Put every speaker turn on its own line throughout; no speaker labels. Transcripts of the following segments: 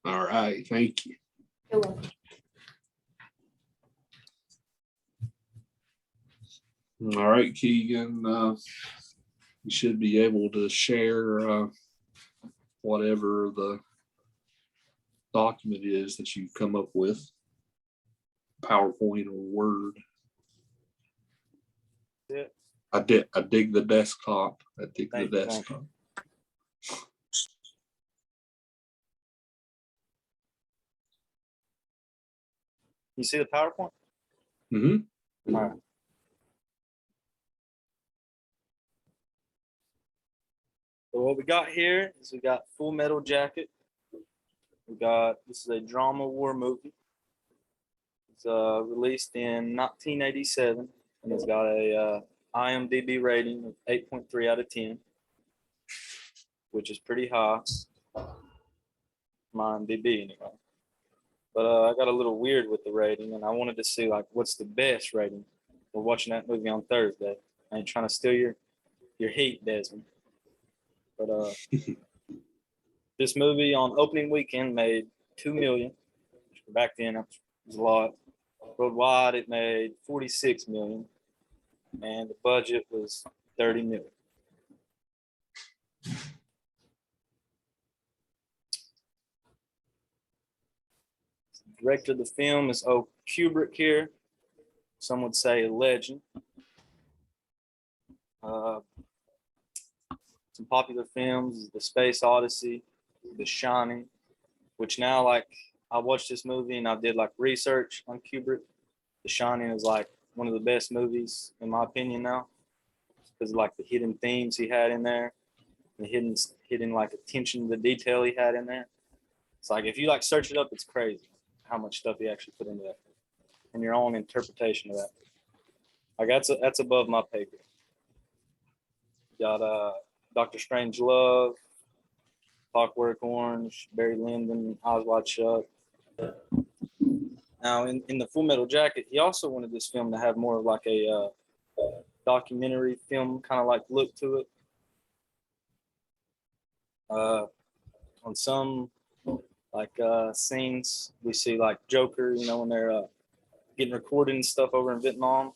All right, thank you.
You're welcome.
All right, Keegan, you should be able to share whatever the document is that you've come up with, PowerPoint or Word.
Yeah.
I dig the desktop.
Thank you. You see the PowerPoint?
Mm-hmm.
All right. So what we got here is we got Full Metal Jacket. This is a drama war movie. It's released in 1987, and it's got a IMDb rating of 8.3 out of 10, which is pretty high. My IMDb anyway. But I got a little weird with the rating, and I wanted to see like what's the best rating. We're watching that movie on Thursday. I ain't trying to steal your heat, Desmond. But this movie on opening weekend made $2 million. Back then, it was a lot. Worldwide, it made $46 million, and the budget was $30 million. The director of the film is Kubrick here. Some would say a legend. Some popular films: The Space Odyssey, The Shining, which now, like, I watched this movie and I did like research on Kubrick. The Shining is like one of the best movies in my opinion now, because of like the hidden themes he had in there, the hidden like attention to detail he had in there. It's like if you like search it up, it's crazy how much stuff he actually put into that, and your own interpretation of that. Like that's above my pay grade. Got Doctor Strangelove, Clockwork Orange, Barry Lyndon, Eyes Wide Shut. Now, in the Full Metal Jacket, he also wanted this film to have more of like a documentary film kind of like look to it. On some like scenes, we see like Joker, you know, when they're getting recorded and stuff over in Vietnam.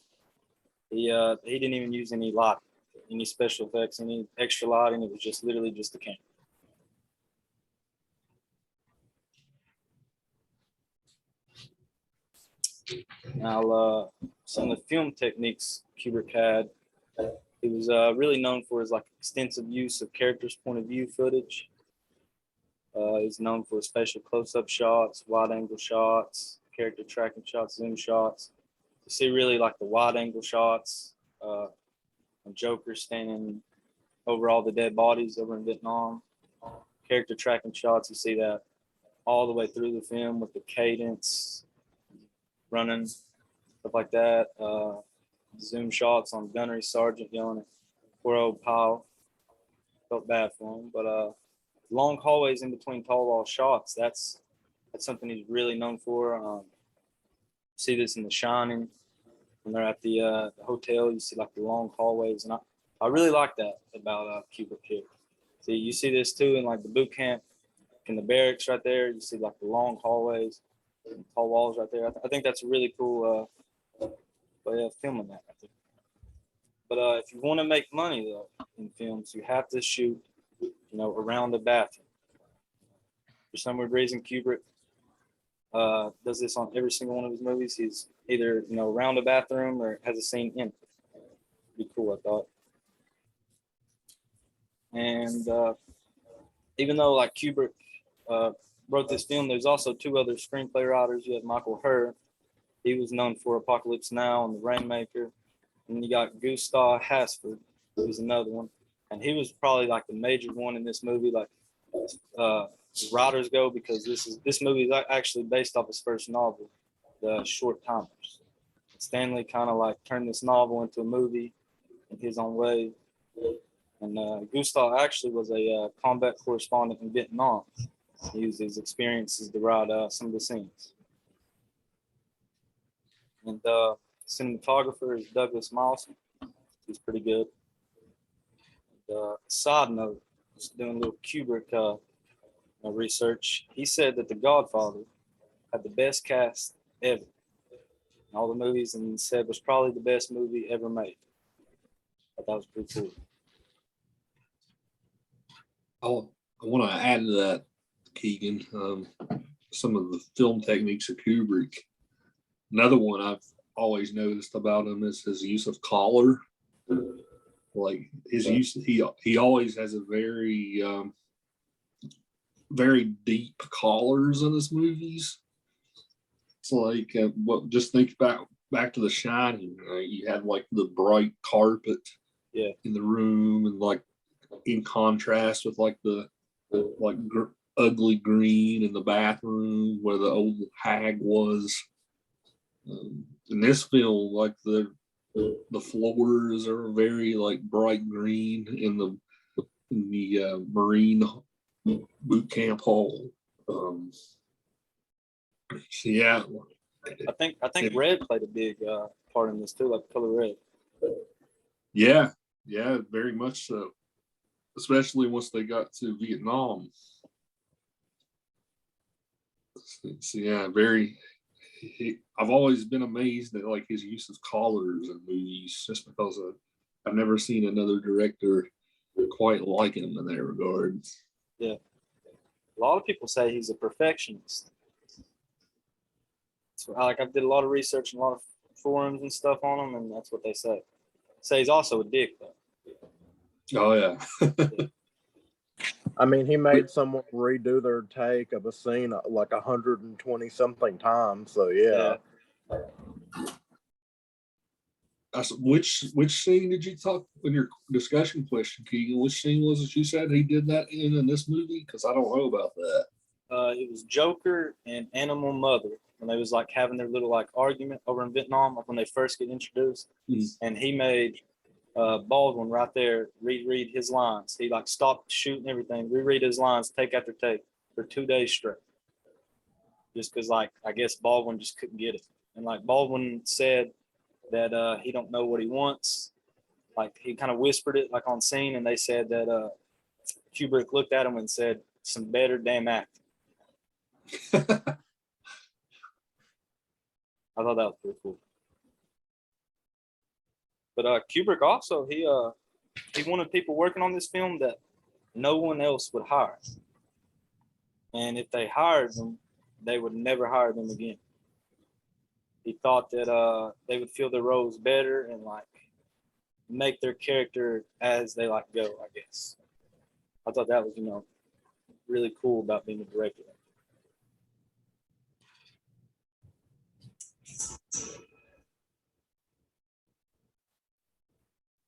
He didn't even use any lighting, any special effects, any extra lighting. It was just literally just the camera. Now, some of the film techniques Kubrick had, he was really known for his like extensive use of characters' point of view footage. He's known for spatial close-up shots, wide-angle shots, character tracking shots, zoom shots. You see really like the wide-angle shots when Joker's standing over all the dead bodies over in Vietnam. Character tracking shots, you see that all the way through the film with the cadence, running, stuff like that. Zoom shots on Gunnery Sergeant yelling at poor old Powell. Felt bad for him, but long hallways in between tall wall shots, that's something he's really known for. See this in The Shining when they're at the hotel. You see like the long hallways, and I really like that about Kubrick here. See, you see this too in like the boot camp, in the barracks right there. You see like the long hallways, tall walls right there. I think that's a really cool way of filming that, I think. But if you want to make money though in films, you have to shoot, you know, around the bathroom. For some weird reason, Kubrick does this on every single one of his movies. He's either, you know, around a bathroom or has a scene in it. Be cool, I thought. And even though like Kubrick wrote this film, there's also two other screenplay writers. You have Michael Herr. He was known for Apocalypse Now and The Rainmaker. And you got Gustav Hasford, who's another one. And he was probably like the major one in this movie, like writers go, because this movie is actually based off his first novel, The Short Timers. Stanley kind of like turned this novel into a movie in his own way. And Gustav actually was a combat correspondent in Vietnam. He used his experiences to write some of the scenes. And cinematographer is Douglas Mawson. He's pretty good. And, side note, just doing a little Kubrick my research, he said that The Godfather had the best cast ever in all the movies, and said was probably the best movie ever made. I thought that was pretty cool.
I want to add to that, Keegan, some of the film techniques of Kubrick. Another one I've always noticed about him is his use of color. Like his use, he always has a very very deep colors in his movies. It's like just think back to The Shining. You had like the bright carpet in the room, and like in contrast with like the ugly green in the bathroom where the old hag was. In this film, like the floors are very like bright green in the Marine boot camp hall. Yeah,
I think red played a big part in this too, like the color red.
Yeah, very much so. Especially once they got to Vietnam. So yeah, I've always been amazed at like his use of colors in movies, just because I've never seen another director quite like him in that regard.
Yeah, a lot of people say he's a perfectionist. So I did a lot of research and a lot of forums and stuff on him, and that's what they say. Say he's also a dick though.
Oh yeah.
I mean, he made someone redo their take of a scene like 120 something times. So yeah.
Which scene did you talk in your discussion question, Keegan? Which scene was it you said he did that in this movie? Because I don't know about that.
It was Joker and Animal Mother when they was like having their little like argument over in Vietnam, like when they first get introduced, and he made Baldwin right there reread his lines. He like stopped shooting everything, reread his lines take after take for 2 days straight, just because like I guess Baldwin just couldn't get it. And like Baldwin said that he don't know what he wants. Like he kind of whispered it like on scene, and they said that Kubrick looked at him and said, "Some better damn acting." I thought that was pretty cool. But Kubrick also, he wanted people working on this film that no one else would hire. And if they hired them, they would never hire them again. He thought that they would feel their roles better and like make their character as they like go, I guess. I thought that was, really cool about being a director.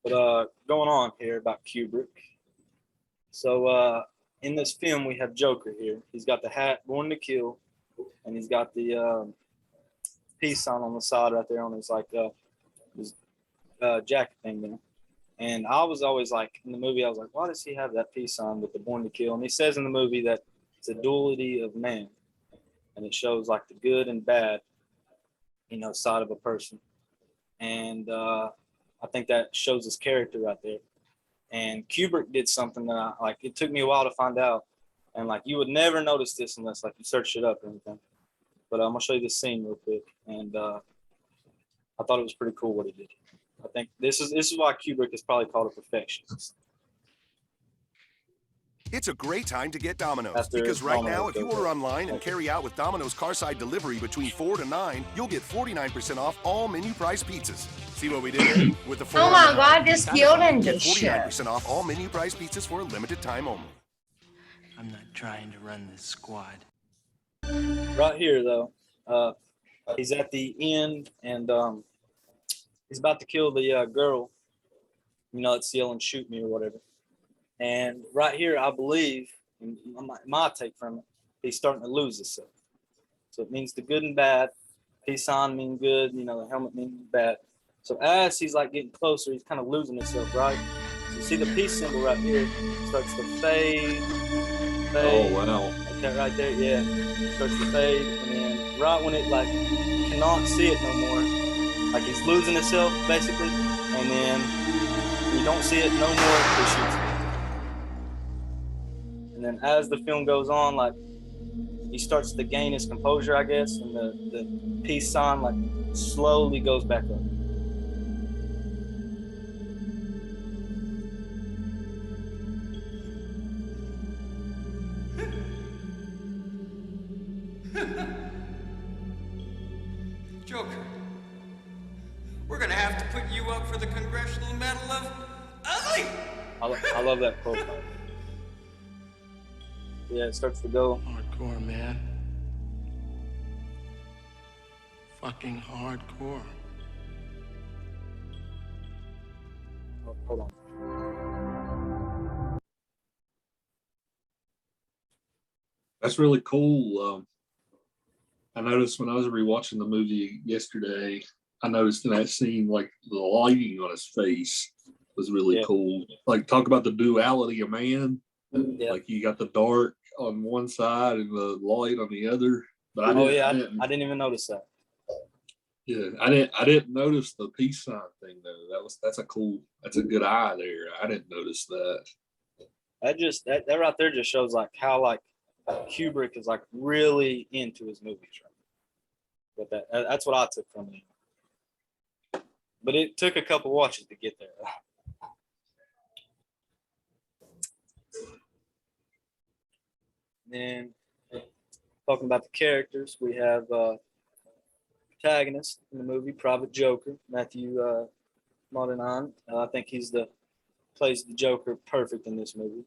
But going on here about Kubrick. So in this film, we have Joker here. He's got the hat, Born to Kill, and he's got the peace sign on the side right there on his jacket thing there. And I was always like, in the movie, I was like, why does he have that peace sign with the Born to Kill? And he says in the movie that it's a duality of man. And it shows like the good and bad, side of a person. And I think that shows his character right there. And Kubrick did something that it took me a while to find out. And like, you would never notice this unless like you searched it up or anything. But I'm gonna show you this scene real quick. And I thought it was pretty cool what he did. I think this is why Kubrick is probably called a perfectionist.
It's a great time to get Domino's, because right now, if you order online and carry out with Domino's Carside Delivery between 4 to 9, you'll get 49% off all menu price pizzas. See what we did here? With the 4
Oh my God, this Kieron just
49% off all menu price pizzas for a limited time only.
I'm not trying to run this squad.
Right here, though, he's at the end, and he's about to kill the girl, that's yelling, "Shoot me," or whatever. And right here, I believe, my take from it, he's starting to lose himself. So it means the good and bad. Peace sign mean good, the helmet means bad. So as he's like getting closer, he's kind of losing himself, right? So you see the peace symbol right here starts to fade.
Oh, wow.
Okay, right there, yeah. It starts to fade. And then right when it like cannot see it no more, like he's losing himself basically. And then when you don't see it no more, he shoots it. And And then as the film goes on, like he starts to gain his composure, I guess, and the peace sign like slowly goes back up.
Joker, we're gonna have to put you up for the Congressional Medal of Ugly.
I love that quote. Yeah, it starts to go.
Hardcore, man. Fucking hardcore.
Oh, hold on.
That's really cool. I noticed when I was rewatching the movie yesterday, I noticed in that scene, like the lighting on his face was really cool. Like, talk about the duality of man.
Yeah.
Like, you got the dark on one side and the light on the other. But
I didn't even notice that.
Yeah, I didn't notice the peace sign thing though. That's a good eye there. I didn't notice that.
That right there just shows like how like Kubrick is like really into his movies, right? But that's what I took from it. But it took a couple watches to get there. Then talking about the characters, we have protagonist in the movie, Private Joker, Matthew Modine. I think plays the Joker perfect in this movie.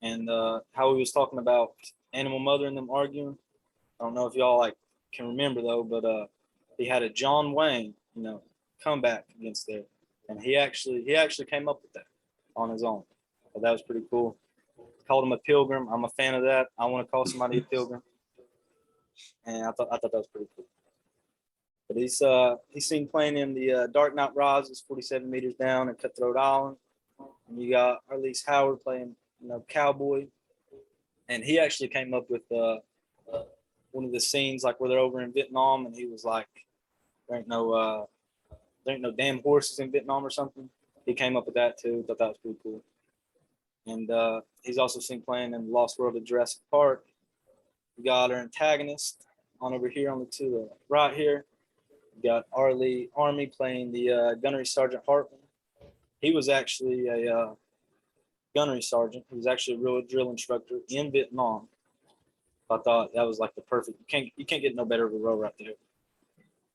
And how he was talking about Animal Mother and them arguing. I don't know if y'all like can remember though, but he had a John Wayne, comeback against there, and he actually came up with that on his own. So that was pretty cool. Called him a pilgrim. I'm a fan of that. I want to call somebody a pilgrim, and I thought that was pretty cool. But he's seen playing in the Dark Knight Rises, 47 Meters Down, and Cutthroat Island. And you got Arliss Howard playing, Cowboy, and he actually came up with one of the scenes like where they're over in Vietnam, and he was like, "There ain't no damn horses in Vietnam" or something. He came up with that too. Thought that was pretty cool. And he's also seen playing in the Lost World of Jurassic Park. We got our antagonist on over here to the right here. We got Army playing the Gunnery Sergeant Hartman. He was actually a gunnery sergeant. He was actually a real drill instructor in Vietnam. I thought that was like the perfect. You can't get no better of a role right there.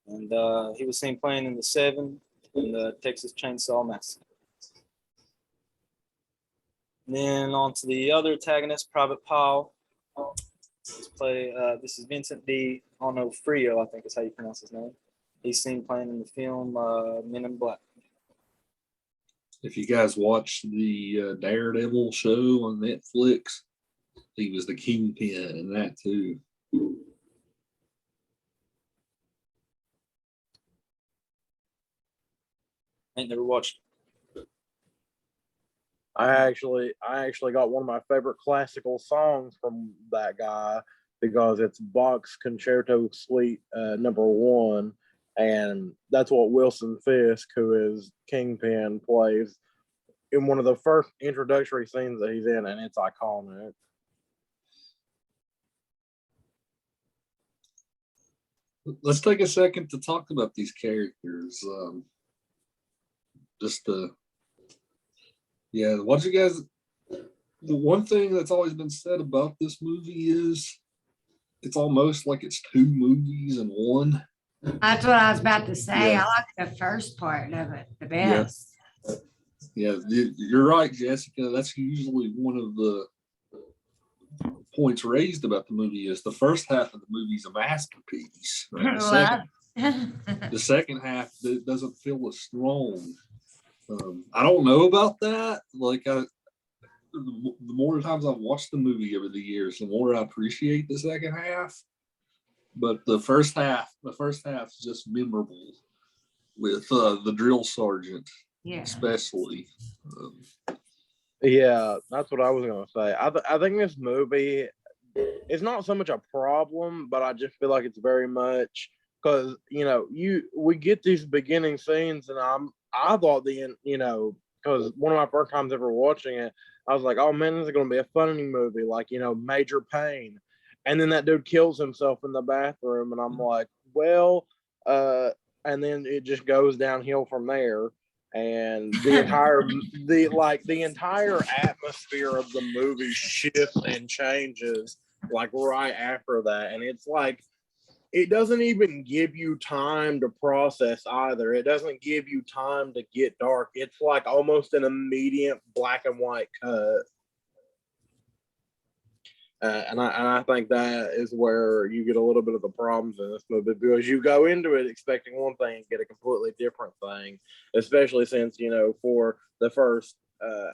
And he was seen playing in the Seven and the Texas Chainsaw Massacre. And then on to the other antagonist, Private Powell. This is Vincent D. Onofrio, I think is how you pronounce his name. He's seen playing in the film Men in Black.
If you guys watch the Daredevil show on Netflix, he was the kingpin in that too.
Ain't never watched it.
I actually got one of my favorite classical songs from that guy because it's Bach's Concerto Suite number 1, and that's what Wilson Fisk, who is Kingpin, plays in one of the first introductory scenes that he's in, and it's iconic.
Let's take a second to talk about these characters. What you guys? The one thing that's always been said about this movie is it's almost like it's 2 movies in one.
That's what I was about to say.
Yeah.
I like the first part of it the best.
Yeah, you're right, Jessica. That's usually one of the points raised about the movie is the first half of the movie is a masterpiece. Right? The second half doesn't feel as strong. I don't know about that. Like, the more times I've watched the movie over the years, the more I appreciate the second half. But the first half is just memorable with the drill sergeant, especially.
Yeah, that's what I was gonna say. I think this movie is not so much a problem, but I just feel like it's very much because we get these beginning scenes, and I thought because one of my first times ever watching it, I was like, oh man, this is gonna be a funny movie, like, you know, Major Pain. And then that dude kills himself in the bathroom, and I'm like, well, and then it just goes downhill from there. And the entire atmosphere of the movie shifts and changes like right after that. And it's like, it doesn't even give you time to process either. It doesn't give you time to get dark. It's like almost an immediate black and white cut. And I think that is where you get a little bit of the problems in this movie, because you go into it expecting one thing and get a completely different thing, especially since, you know, for the first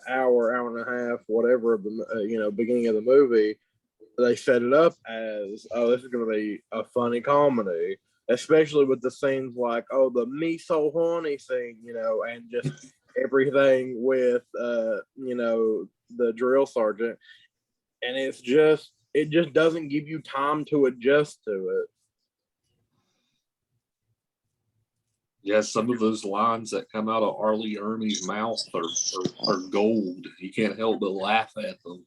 hour and a half, whatever, of the you know, beginning of the movie, they set it up as, oh, this is going to be a funny comedy, especially with the scenes like, oh, the me so horny scene, you know, and just everything with, you know, the drill sergeant. And it just doesn't give you time to adjust to it.
Yeah, some of those lines that come out of Arlie Ermey's mouth are gold. You can't help but laugh at them.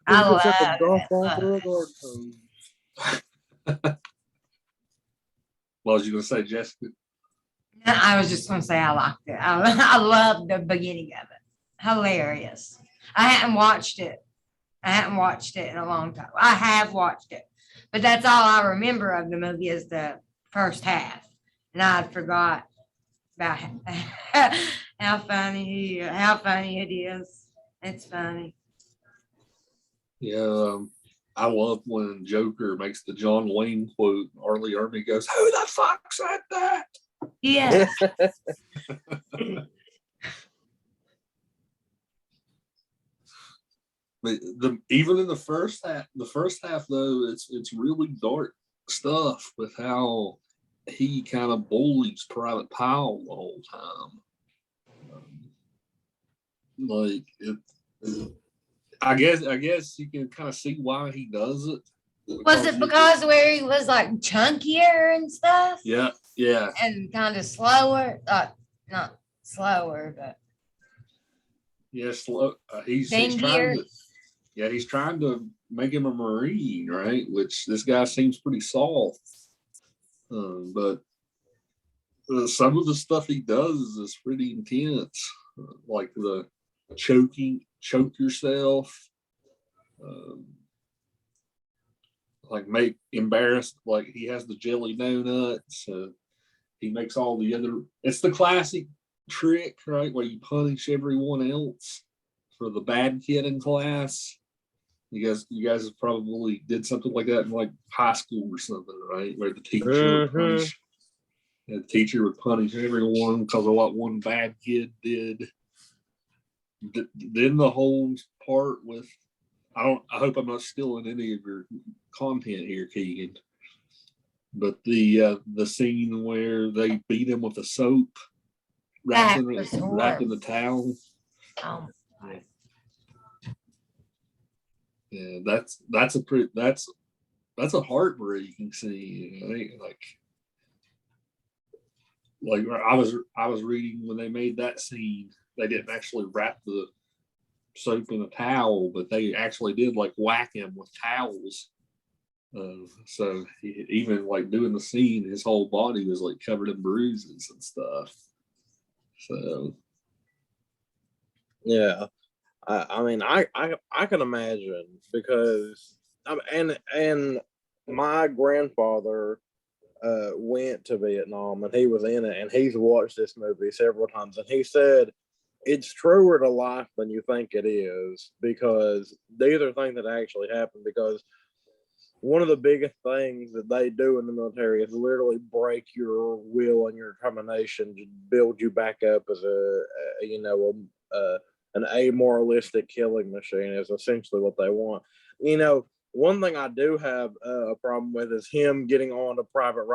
I
Just
love
at the golf
it.
ball through a garden hose.
What was you going to say, Jessica?
I was just going to say I liked it. I loved the beginning of it. Hilarious. I hadn't watched it. In a long time. I have watched it, but that's all I remember of the movie is the first half, and I forgot about how funny it is. It's funny.
Yeah, I love when Joker makes the John Wayne quote. Arlie Ermey goes, "Who the fuck said that?"
Yes.
But even in the first half though, it's really dark stuff with how he kind of bullies Private Powell the whole time. Like I guess you can kind of see why he does it.
Was it because where he was like chunkier and stuff?
Yeah.
And kind of slower, not slower, but
Yeah, slow. He's trying to make him a Marine, right? Which this guy seems pretty soft, but some of the stuff he does is pretty intense, like the choke yourself, like make embarrassed, like he has the jelly donuts. He makes all the other. It's the classic trick, right, where you punish everyone else for the bad kid in class. You guys probably did something like that in like high school or something, right? Where the teacher would punish everyone because of what one bad kid did. Then the whole part with I hope I'm not stealing any of your content here, Keegan. But the scene where they beat him with a soap wrapped in the towel. Yeah, that's a heartbreaking scene, right? Like I was reading when they made that scene, they didn't actually wrap the soap in a towel, but they actually did like whack him with towels. So even like doing the scene, his whole body was like covered in bruises and stuff. So
yeah. I mean, I can imagine, because and my grandfather went to Vietnam, and he was in it, and he's watched this movie several times, and he said it's truer to life than you think it is, because these are things that actually happen. Because one of the biggest things that they do in the military is literally break your will and your determination to build you back up as an amoralistic killing machine is essentially what they want. You know, one thing I do have a problem with is him getting on to Private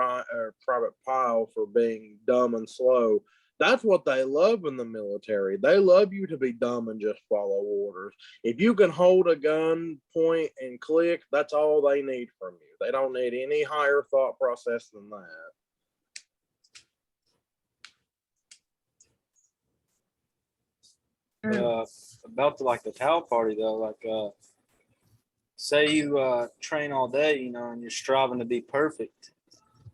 Pyle for being dumb and slow. That's what they love in the military. They love you to be dumb and just follow orders. If you can hold a gun, point, and click, that's all they need from you. They don't need any higher thought process than that.
About the towel party though, say you train all day, you know, and you're striving to be perfect,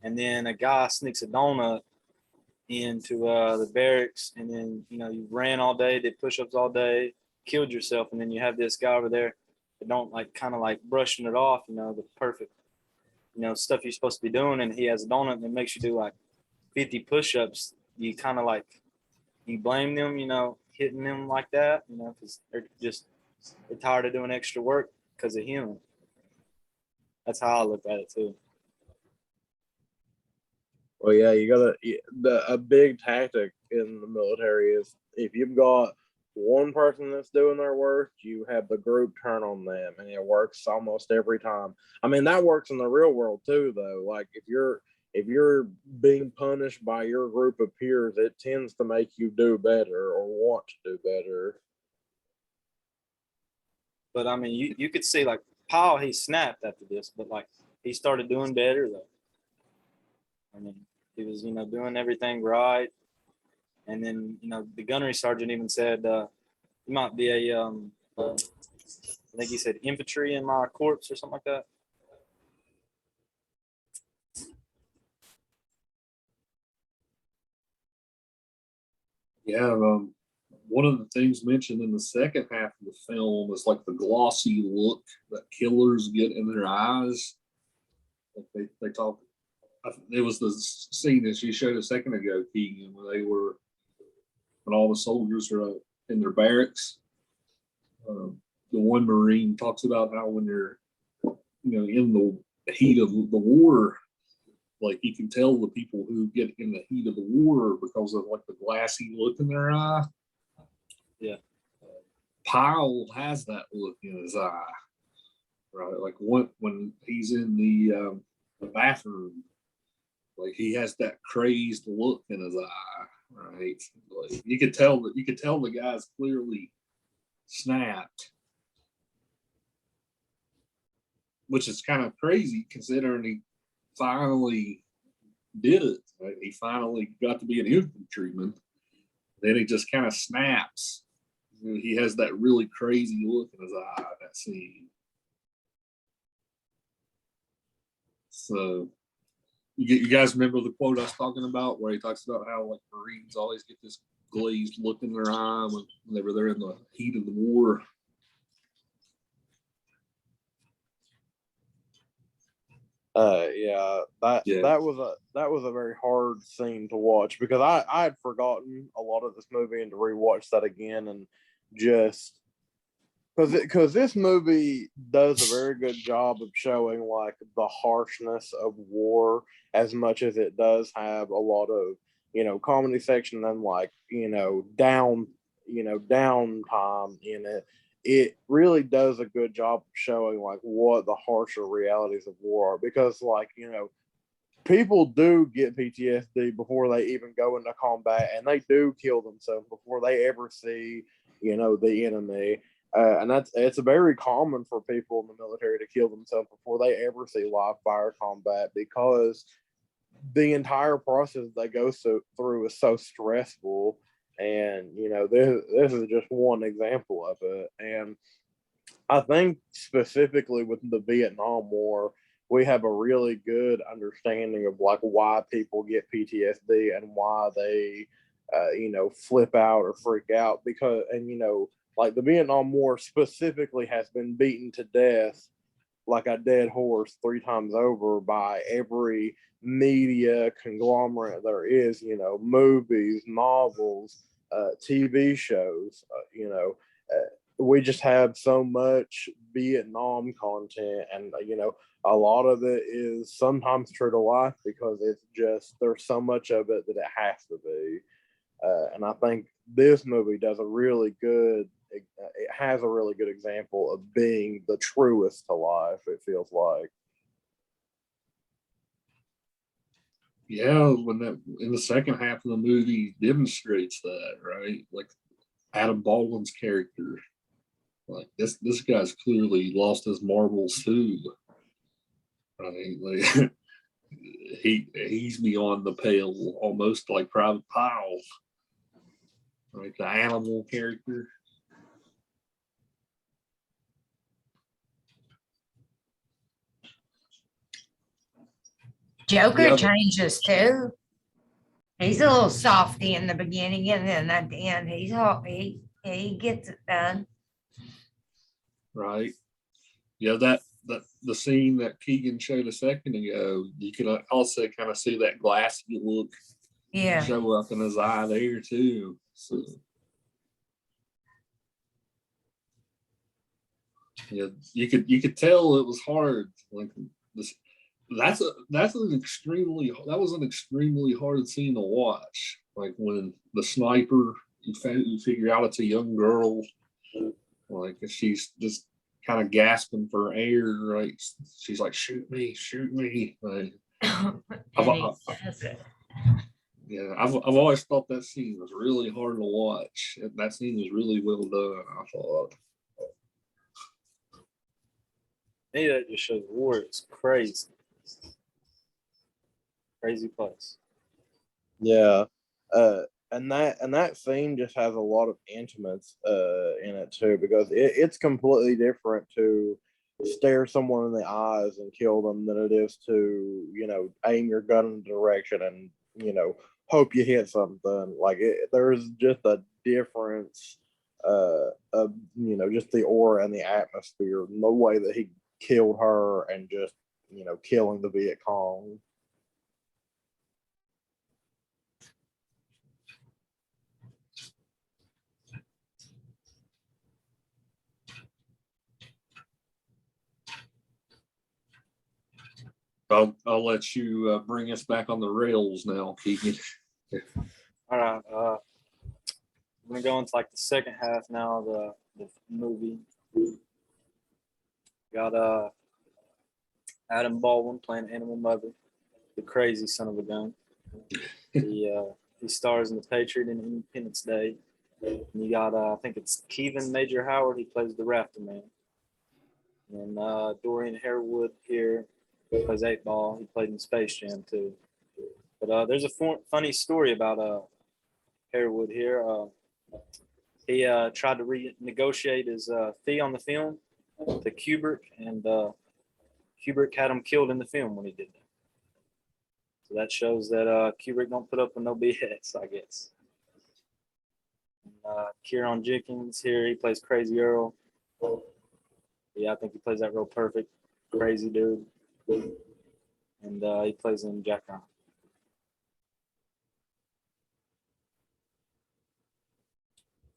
and then a guy sneaks a donut into the barracks, and then you know you ran all day, did push-ups all day, killed yourself, and then you have this guy over there that don't kind of brushing it off, you know, the perfect, you know, stuff you're supposed to be doing, and he has a donut and it makes you do 50 push-ups. You kind of you blame them, you know, hitting them like that, you know, because they're tired of doing extra work because of him. That's how I look at it too.
Well, yeah, you gotta. A big tactic in the military is if you've got one person that's doing their worst, you have the group turn on them, and it works almost every time. I mean, that works in the real world too, though. Like if you're being punished by your group of peers, it tends to make you do better or want to do better.
But I mean, you could see Powell, he snapped after this, but he started doing better though. I mean, he was, you know, doing everything right. And then, you know, the gunnery sergeant even said, he might be I think he said infantry in my corps or something like that.
Yeah, one of the things mentioned in the second half of the film is the glossy look that killers get in their eyes. They talk. It was the scene that you showed a second ago, Keegan, when all the soldiers are in their barracks. The one Marine talks about how when they're, you know, in the heat of the war, you can tell the people who get in the heat of the war because of the glassy look in their eye.
Yeah.
Powell has that look in his eye, right? When he's in the bathroom, he has that crazed look in his eye, right? You could tell the guy's clearly snapped, which is kind of crazy considering he finally did it. Right? He finally got to be an infantryman. Then he just kind of snaps. He has that really crazy look in his eye, that scene. So, you guys remember the quote I was talking about where he talks about how Marines always get this glazed look in their eye whenever they're in the heat of the war?
That was a very hard scene to watch because I had forgotten a lot of this movie, and to rewatch that again and just because this movie does a very good job of showing the harshness of war, as much as it does have a lot of, you know, comedy section and downtime in it. It really does a good job of showing what the harsher realities of war are, because you know, people do get PTSD before they even go into combat, and they do kill themselves before they ever see, you know, the enemy. And it's very common for people in the military to kill themselves before they ever see live fire combat, because the entire process they go through is so stressful. And, you know, this is just one example of it. And I think specifically with the Vietnam War, we have a really good understanding of why people get PTSD and why they, you know, flip out or freak out, because, and, you know, the Vietnam War specifically has been beaten to death like a dead horse 3 times over by every media conglomerate there is, you know, movies, novels, TV shows, you know, we just have so much Vietnam content, and, you know, a lot of it is sometimes true to life because it's just, there's so much of it that it has to be. And I think this movie does a really good, it has a really good example of being the truest to life, it feels like.
Yeah, when that in the second half of the movie demonstrates that, right? Adam Baldwin's character, this guy's clearly lost his marbles too. Right? He's beyond the pale, almost like Private Powell. Right, the animal character.
Joker
Yeah.
changes too. He's a little softy in the beginning, and then at the end, he gets it done.
Right. Yeah, that the scene that Keegan showed a second ago, you can also kind of see that glassy look
Yeah.
show up in his eye there too. So yeah, you could tell it was hard. Like this, that was an extremely hard scene to watch. Like when the sniper, you figure out it's a young girl, like she's just kind of gasping for air, right? She's like, shoot me. Like, yeah, I've always thought that scene was really hard to watch. That scene was really well done, I thought.
Hey, that just shows war. It's crazy. Crazy place.
Yeah. And that scene just has a lot of intimates in it too, because it's completely different to stare someone in the eyes and kill them than it is to, aim your gun in the direction and, hope you hit something. Like there's just a difference of, just the aura and the atmosphere, and the way that he killed her and just, killing the Viet Cong.
I'll let you bring us back on the rails now, Keegan.
All right. I'm gonna go into like the second half now of the movie. Got Adam Baldwin playing Animal Mother, the crazy son of a gun. He stars in The Patriot and Independence Day. And you got I think it's Kevin Major Howard. He plays the Rafter Man. And Dorian Harewood here plays 8-Ball. He played in Space Jam too. But there's a funny story about Harewood here. He tried to renegotiate his fee on the film to Kubrick, and Kubrick had him killed in the film when he did that. So that shows that Kubrick don't put up with no BS, I guess. Kieron Jenkins here, he plays Crazy Earl. Yeah, I think he plays that real perfect. Crazy dude. And he plays in Jack Ryan.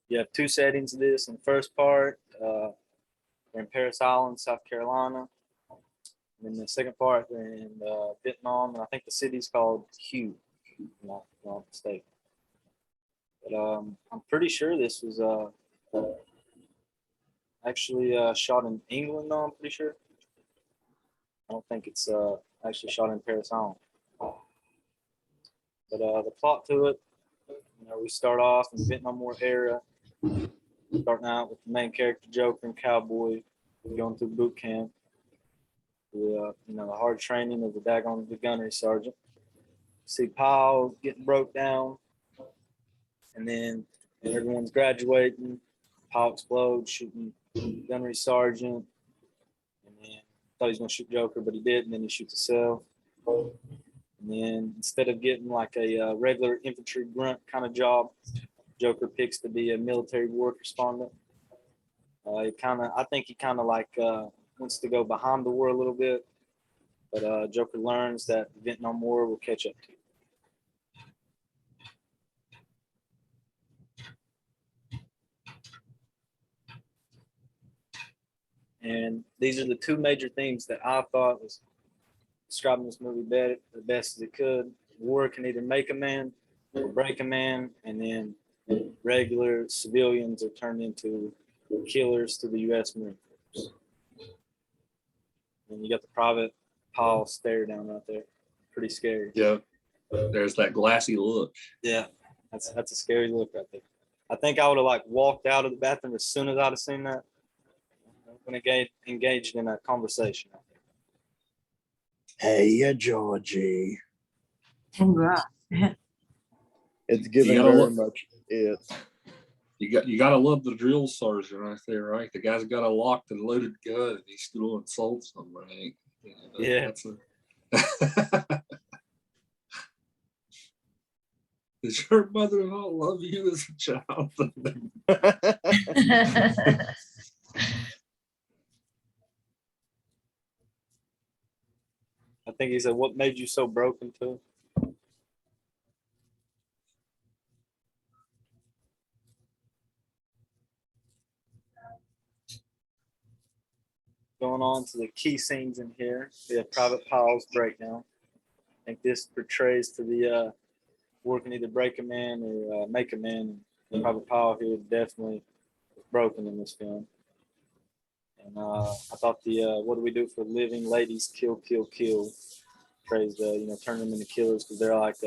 You have two settings of this. In the first part, they're in Paris Island, South Carolina. And in the second part, they're in Vietnam, and I think the city's called Hue, if I'm not mistaken. But I'm pretty sure this was actually shot in England, though, I'm pretty sure. I don't think it's actually shot in Paris Island. But the plot to it, we start off in the Vietnam War era, starting out with the main character Joker and Cowboy going through boot camp. The hard training of the gunnery sergeant. See Powell getting broke down, and then everyone's graduating. Powell explodes, shooting gunnery sergeant, and then thought he was going to shoot Joker, but he did, and then he shoots himself. And then instead of getting like a regular infantry grunt kind of job, Joker picks to be a military war correspondent. I think he kind of like wants to go behind the war a little bit, but Joker learns that the Vietnam War will catch up to him. And these are the two major themes that I thought was describing this movie better, the best as it could. War can either make a man or break a man, and then regular civilians are turned into killers to the U.S. Marine Corps. And you got the Private Powell stare down right there. Pretty scary.
Yeah, there's that glassy look.
Yeah, that's a scary look right there. I think I would have walked out of the bathroom as soon as I'd have seen that. When engaged in a conversation.
Hey, Georgie.
Right.
It's giving very much it.
You gotta love the drill sergeant right there, right? The guy's got a locked and loaded gun, and he still insults them, right?
Yeah.
Did your mother-in-law love you as a child?
I think he said, "What made you so broken too?" Going on to the key scenes in here. We have Private Pyle's breakdown. I think this portrays to the war can either break a man or make a man. And Private Pyle here definitely was broken in this film. And I thought the "What do we do for living ladies? Kill, kill, kill." Praised turn them into killers because they're like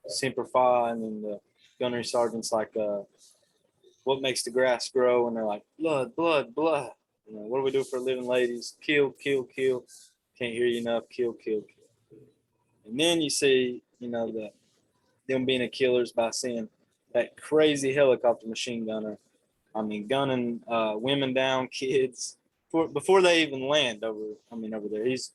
Semper Fi, and then the gunnery sergeant's like what makes the grass grow, and they're like blood, blood, blood. What do we do for a living, ladies? Kill, kill, kill. Can't hear you enough. Kill, kill, kill. And then you see, them being a killers by seeing that crazy helicopter machine gunner. I mean, gunning women down, kids, before they even land over there. He's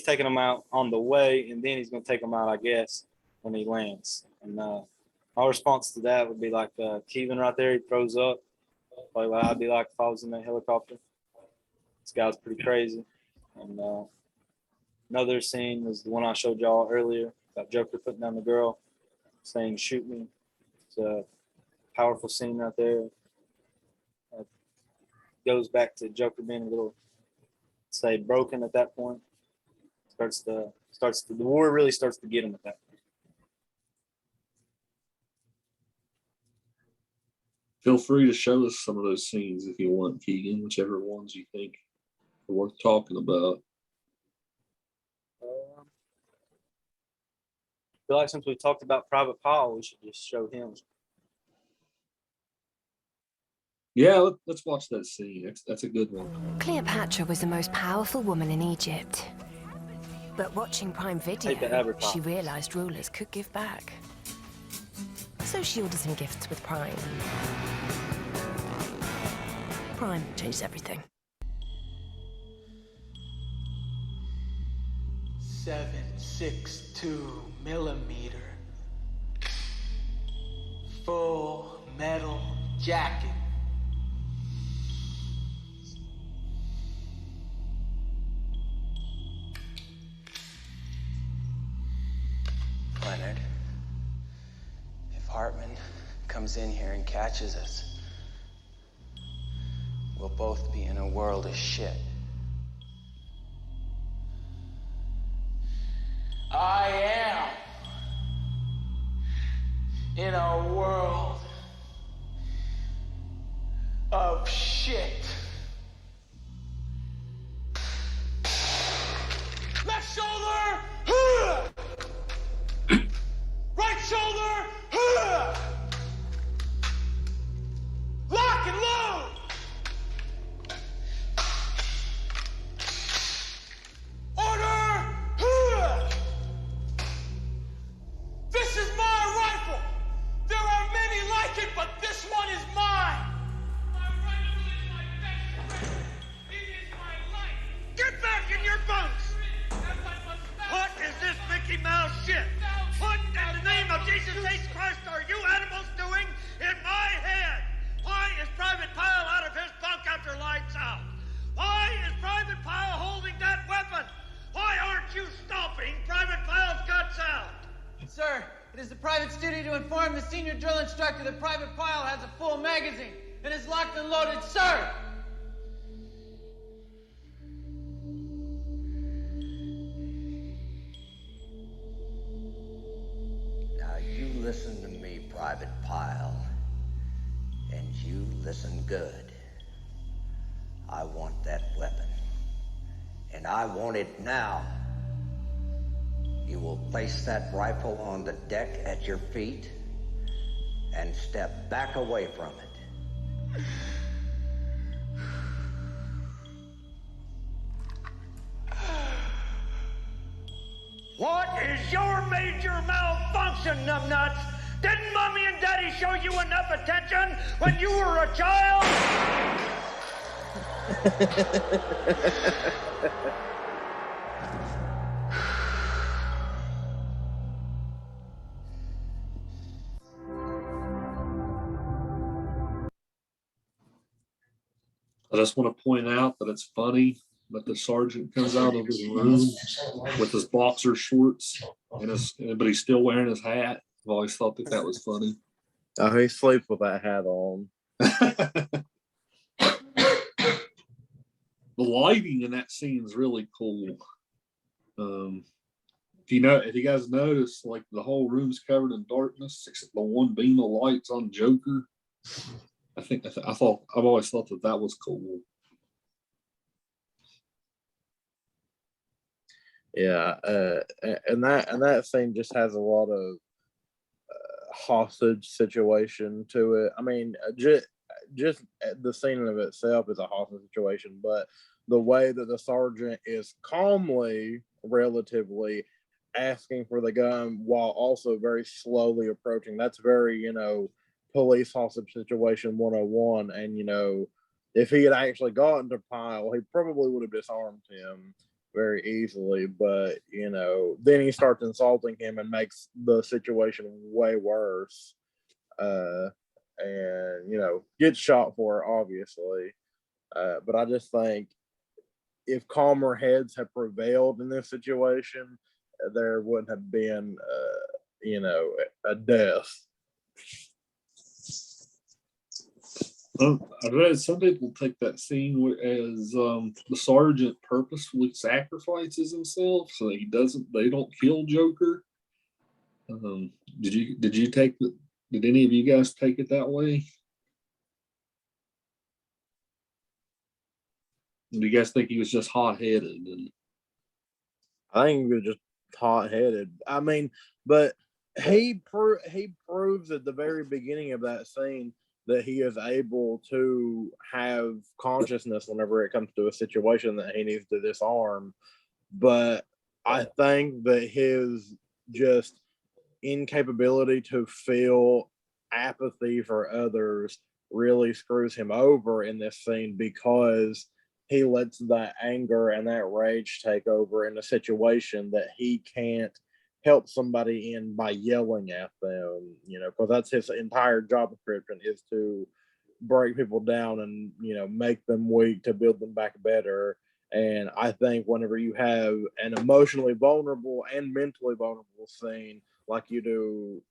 taking them out on the way, and then he's going to take them out, I guess, when he lands. And my response to that would be like Kieron right there. He throws up. Probably what I'd be like if I was in that helicopter. This guy's pretty crazy. And another scene was the one I showed y'all earlier about Joker putting down the girl, saying, "Shoot me." It's a powerful scene right there. Goes back to Joker being a little, say, broken at that point. The war really starts to get him at that point.
Feel free to show us some of those scenes if you want, Keegan, whichever ones you think are worth talking about.
I feel like since we talked about Private Pyle, we should just show him.
Yeah, let's watch that scene. That's a good one.
Cleopatra was the most powerful woman in Egypt. But watching Prime Video, she realized rulers could give back. So she ordered some gifts with Prime. Prime changed everything.
7.62 millimeter. Full metal jacket.
Leonard, if Hartman comes in here and catches us, we'll both be in a world of shit.
I am in a world of shit. Left shoulder! Right shoulder! Lock and load! Order! This is my rifle! There are many like it, but this one is mine! My rifle is my best friend! It is my life! Get back in your bunks! What is this Mickey Mouse shit? What in the name of Jesus H. Christ are you animals doing in my head? Why is Private Pyle out of his bunk after lights out? Why is Private Pyle holding that weapon? Why aren't you stomping Private Pyle's guts out?
Sir, it is the private's duty to inform the senior drill instructor that Private Pyle has a full magazine and is locked and loaded, sir!
You listen to me, Private Pyle, and you listen good. I want that weapon, and I want it now. You will place that rifle on the deck at your feet and step back away from it.
What is your major malfunction, numbnuts? Didn't Mommy and Daddy show you enough attention when you were a child?
just want to point out that it's funny that the sergeant comes out of his room with his boxer shorts but he's still wearing his hat. I've always thought that was funny.
Oh, he sleeps with that hat on.
The lighting in that scene is really cool. If you guys notice, like the whole room's covered in darkness except the one beam of lights on Joker. I've always thought that was cool.
Yeah, and that scene just has a lot of hostage situation to it. I mean, just the scene of itself is a hostage situation, but the way that the sergeant is calmly, relatively, asking for the gun while also very slowly approaching, that's very, police hostage situation 101. And, if he had actually gotten to Pyle, he probably would have disarmed him very easily. But, then he starts insulting him and makes the situation way worse. And, gets shot for it, obviously. But I just think if calmer heads had prevailed in this situation, there wouldn't have been, a death.
I read some people take that scene as the sergeant purposefully sacrifices himself so that they don't kill Joker. Did any of you guys take it that way? Do you guys think he was just hot-headed?
I think he was just hot-headed. I mean, but he proves at the very beginning of that scene that he is able to have consciousness whenever it comes to a situation that he needs to disarm. But I think that his just incapability to feel apathy for others really screws him over in this scene, because he lets that anger and that rage take over in a situation that he can't help somebody in by yelling at them, because that's his entire job description, is to break people down and, make them weak to build them back better. And I think whenever you have an emotionally vulnerable and mentally vulnerable scene like you do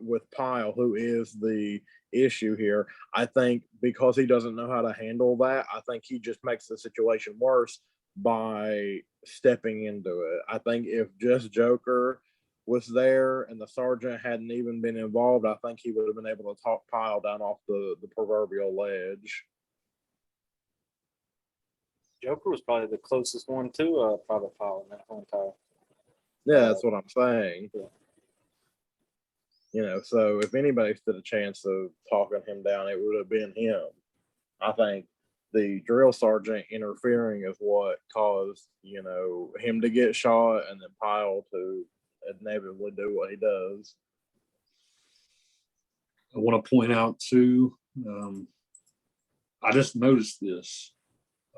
with Pyle, who is the issue here, I think because he doesn't know how to handle that, I think he just makes the situation worse by stepping into it. I think if just Joker was there and the sergeant hadn't even been involved, I think he would have been able to talk Pyle down off the proverbial ledge.
Joker was probably the closest one to Private Pyle in that whole entire.
Yeah, that's what I'm saying.
Yeah.
So if anybody stood a chance of talking him down, it would have been him. I think the drill sergeant interfering is what caused, him to get shot and then Pyle to inevitably do what he does.
I want to point out too, I just noticed this.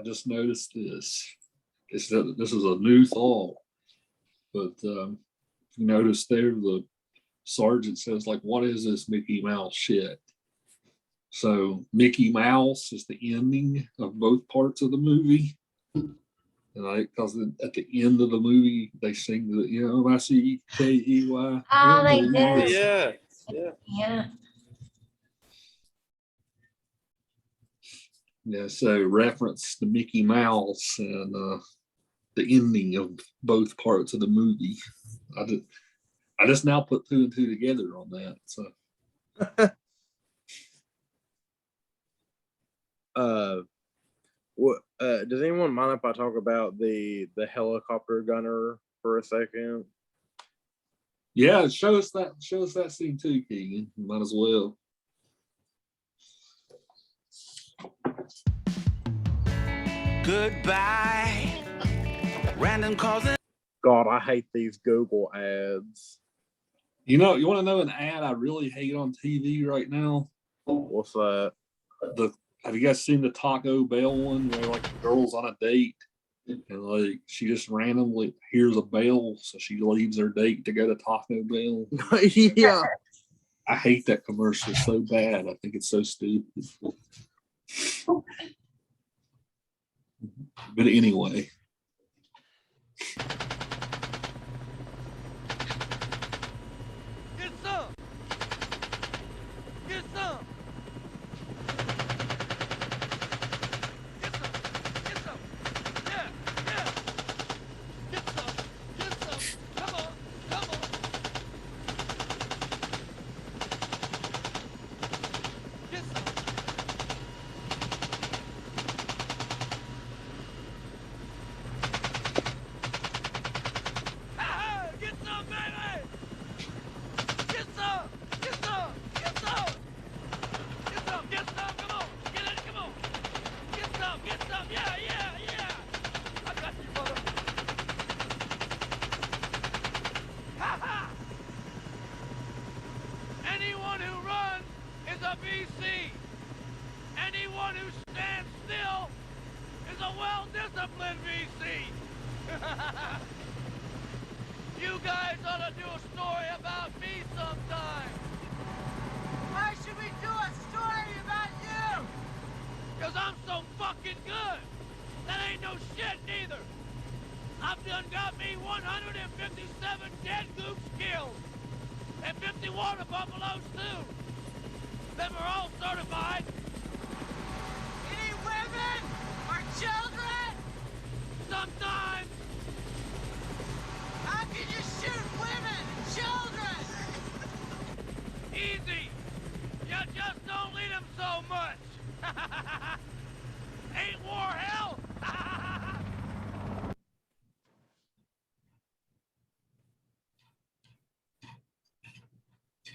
This is a new thought, but you notice there the sergeant says, like, what is this Mickey Mouse shit? So Mickey Mouse is the ending of both parts of the movie. And because at the end of the movie, they sing the, M-I-C-K-E-Y.
Oh, they do.
Yeah.
Yeah.
Yeah, so reference to Mickey Mouse and the ending of both parts of the movie. I just now put two and two together on that. So,
does anyone mind if I talk about the helicopter gunner for a second?
Yeah, show us that scene too, Keegan. Might as well.
Goodbye. Random calls.
God, I hate these Google ads.
You want to know an ad I really hate on TV right now?
What's that?
Have you guys seen the Taco Bell one where like the girl's on a date and like she just randomly hears a bell, so she leaves her date to go to Taco Bell?
Yeah.
I hate that commercial so bad. I think it's so stupid. But anyway.
Get some! Get some! Get some! Get some! Yeah! Yeah! Get some! Get some! Come on! Come on! Get some! Ha-ha! Get some, baby! Get some! Get some! Get some! Get some! Get some! Come on! Get it! Come on! Get some! Get some! Yeah! Yeah! Yeah! I got you, brother! Ha-ha! Anyone who runs is a VC. Anyone who stands still is a well-disciplined VC. You guys ought to do a story about me sometime. Why should we do a story about you? Because I'm so fucking good. That ain't no shit neither. I've done got me 157 dead goops killed. And 50 water buffaloes too. Them are all certified. Any women or children? Sometimes. How can you shoot women and children? Easy. You just don't lead them so much. Ain't war hell?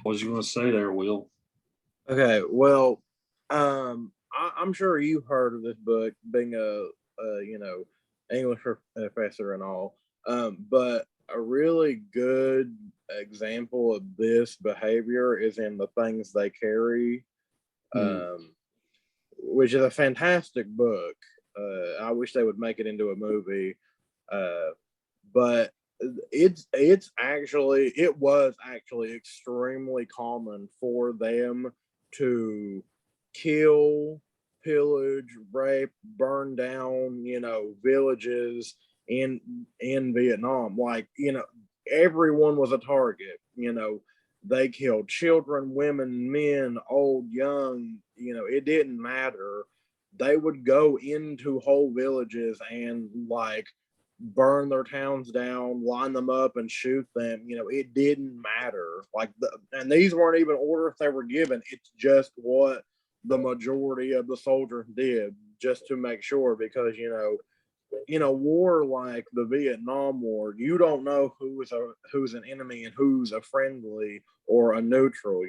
What was you going to say there, Will?
Okay, well, I'm sure you've heard of this book, being a English professor and all. But a really good example of this behavior is in The Things They Carry, which is a fantastic book. I wish they would make it into a movie, but it was actually extremely common for them to kill, pillage, rape, burn down, villages in Vietnam. Like, everyone was a target. They killed children, women, men, old, young. It didn't matter. They would go into whole villages and like burn their towns down, line them up, and shoot them. It didn't matter. And these weren't even orders they were given. It's just what the majority of the soldiers did, just to make sure, because in a war like the Vietnam War, you don't know who's an enemy and who's a friendly or a neutral.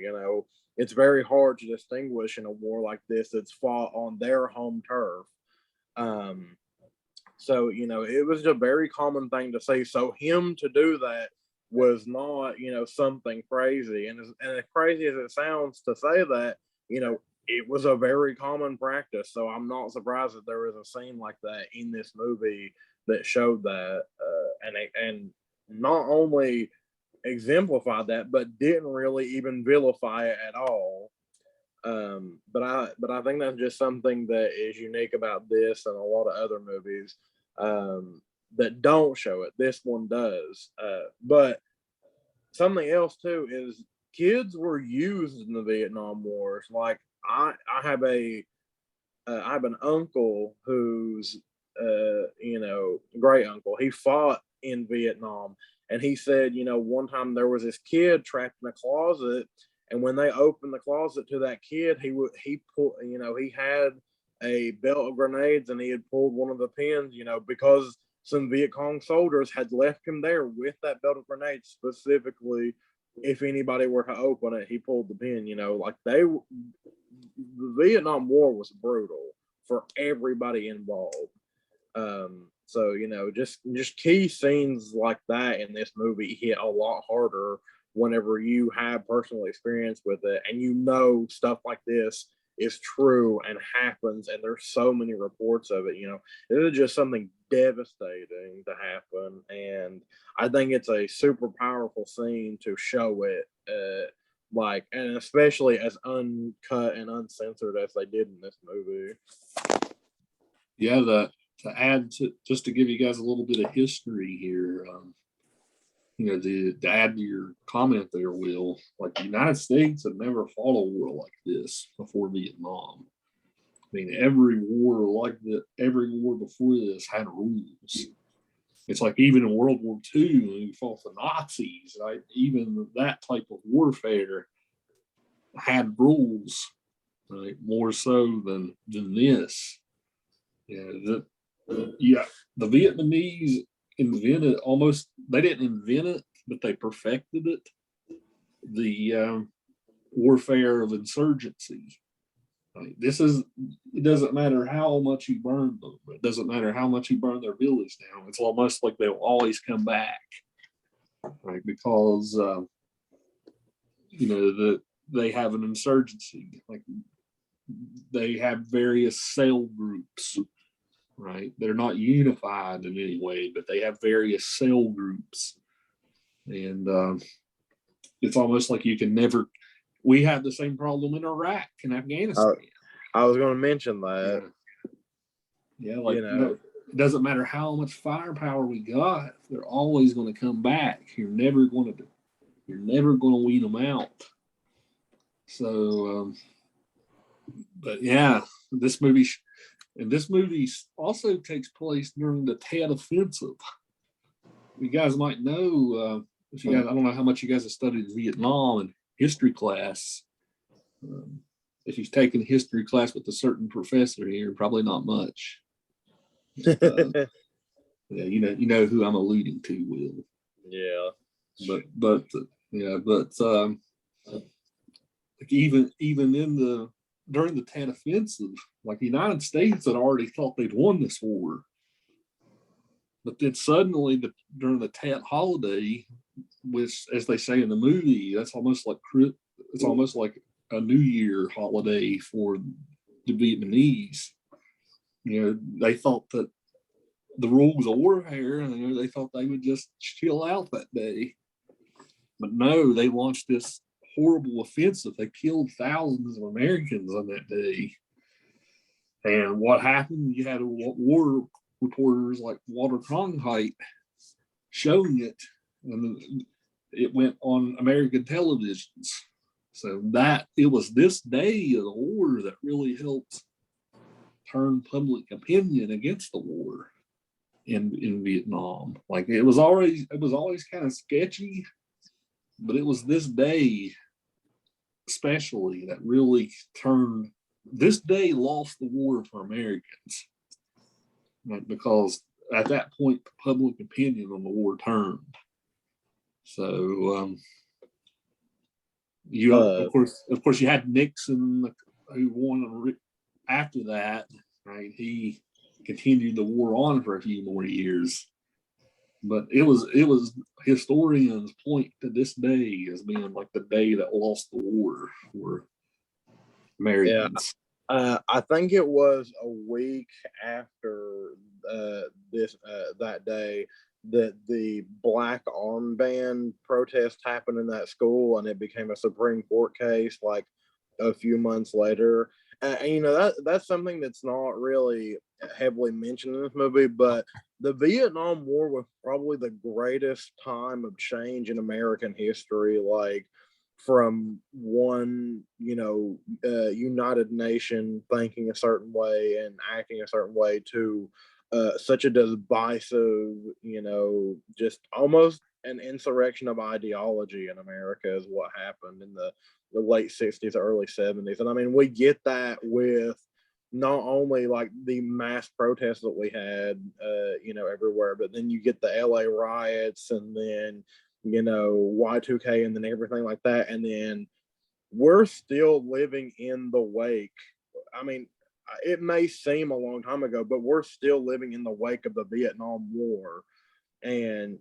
It's very hard to distinguish in a war like this that's fought on their home turf. So it was a very common thing to see. So him to do that was not something crazy. And as crazy as it sounds to say that, it was a very common practice. So I'm not surprised that there was a scene like that in this movie that showed that, and not only exemplified that, but didn't really even vilify it at all. But I think that's just something that is unique about this and a lot of other movies that don't show it. This one does. But something else too is kids were used in the Vietnam Wars. Like I have an uncle who's great uncle. He fought in Vietnam, and he said, one time there was this kid trapped in a closet, and when they opened the closet to that kid, he had a belt of grenades, and he had pulled one of the pins, because some Viet Cong soldiers had left him there with that belt of grenades specifically. If anybody were to open it, he pulled the pin. The Vietnam War was brutal for everybody involved. So just key scenes like that in this movie hit a lot harder whenever you have personal experience with it, and stuff like this is true and happens, and there's so many reports of it. It is just something devastating to happen, and I think it's a super powerful scene to show it, and especially as uncut and uncensored as they did in this movie.
Yeah, to add to, just to give you guys a little bit of history here, to add to your comment there, Will, like the United States had never fought a war like this before Vietnam. I mean, every war before this had rules. It's like even in World War II, when we fought the Nazis, right? Even that type of warfare had rules, right? More so than this. The Vietnamese invented they didn't invent it, but they perfected it. The warfare of insurgency. Right? It doesn't matter how much you burn them. It doesn't matter how much you burn their village down. It's almost like they'll always come back, right? Because they have an insurgency. Like they have various cell groups, right? They're not unified in any way, but they have various cell groups, and it's almost like you can never. We have the same problem in Iraq and Afghanistan.
I was going to mention that.
Yeah, it doesn't matter how much firepower we got; they're always going to come back. You're never going to weed them out. So, but yeah, this movie also takes place during the Tet Offensive. You guys might know I don't know how much you guys have studied Vietnam in history class. If you've taken history class with a certain professor here, probably not much. Yeah, you know who I'm alluding to, Will.
Yeah.
But like even during the Tet Offensive, like the United States had already thought they'd won this war. But then suddenly during the Tet holiday, which, as they say in the movie, it's almost like a New Year holiday for the Vietnamese. They thought that the rules of warfare, they thought they would just chill out that day. But no, they launched this horrible offensive. They killed thousands of Americans on that day. And what happened? You had war reporters like Walter Cronkite showing it, and it went on American televisions. So that it was this day of the war that really helped turn public opinion against the war in Vietnam. Like it was always kind of sketchy, but it was this day especially that really turned. This day lost the war for Americans, right? Because at that point, public opinion on the war turned. So, of course, you had Nixon, who won after that. Right, he continued the war on for a few more years. But it was historians point to this day as being like the day that lost the war for Americans.
Yeah. I think it was a week after that day that the Black Armband protest happened in that school, and it became a Supreme Court case like a few months later. And that's something that's not really heavily mentioned in this movie, but the Vietnam War was probably the greatest time of change in American history. Like from one, United Nation thinking a certain way and acting a certain way to such a divisive, just almost an insurrection of ideology in America is what happened in the late 60s, early 70s. And I mean, we get that with not only like the mass protests that we had, everywhere, but then you get the LA riots and then, Y2K and then everything like that. And then we're still living in the wake. I mean, it may seem a long time ago, but we're still living in the wake of the Vietnam War. And,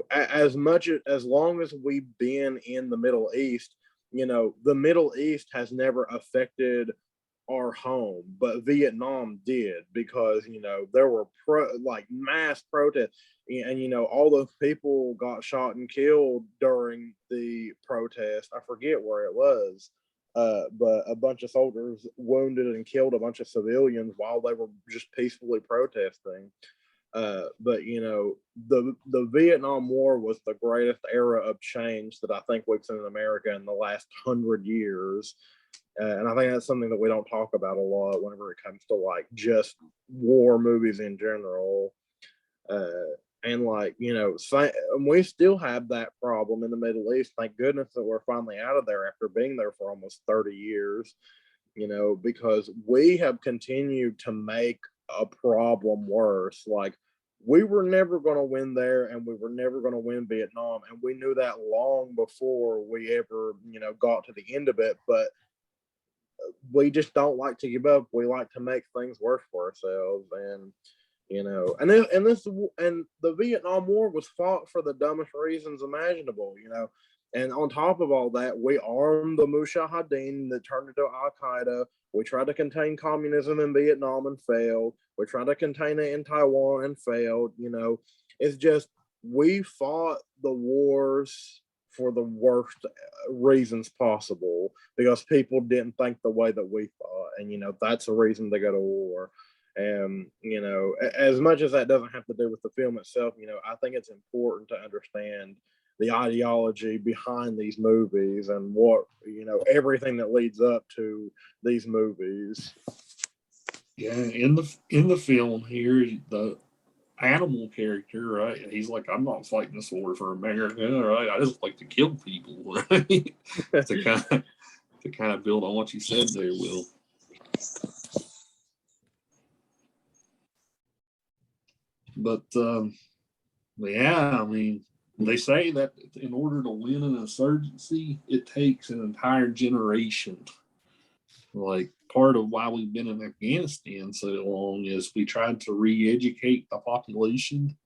as long as we've been in the Middle East, the Middle East has never affected our home, but Vietnam did, because, there were mass protests, and, all those people got shot and killed during the protest. I forget where it was. but a bunch of soldiers wounded and killed a bunch of civilians while they were just peacefully protesting. But you know, the Vietnam War was the greatest era of change that I think we've seen in America in the last 100 years. And I think that's something that we don't talk about a lot whenever it comes to like just war movies in general. And like, you know, we still have that problem in the Middle East. Thank goodness that we're finally out of there after being there for almost 30 years, you know, because we have continued to make a problem worse. Like, we were never going to win there, and we were never going to win Vietnam. And we knew that long before we ever, you know, got to the end of it. But we just don't like to give up. We like to make things worse for ourselves. And, you know, and the Vietnam War was fought for the dumbest reasons imaginable, you know. And on top of all that, we armed the Mujahideen that turned into Al Qaeda. We tried to contain communism in Vietnam and failed. We tried to contain it in Taiwan and failed. You know, it's just, we fought the wars for the worst reasons possible because people didn't think the way that we thought. And, you know, that's the reason they go to war. And, you know, as much as that doesn't have to do with the film itself, you know, I think it's important to understand the ideology behind these movies and what, you know, everything that leads up to these movies.
Yeah, in the film here, the animal character, right? He's like, I'm not fighting this war for America, right? I just like to kill people, right? to kind of build on what you said there, Will. But yeah, I mean, they say that in order to win an insurgency, it takes an entire generation. Like, part of why we've been in Afghanistan so long is we tried to re-educate the population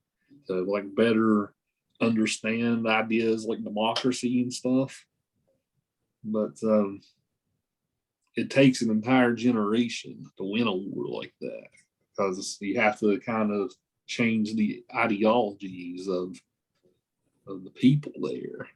to like better understand ideas like democracy and stuff. But it takes an entire generation to win a war like that, because you have to kind of change the ideologies of the people there.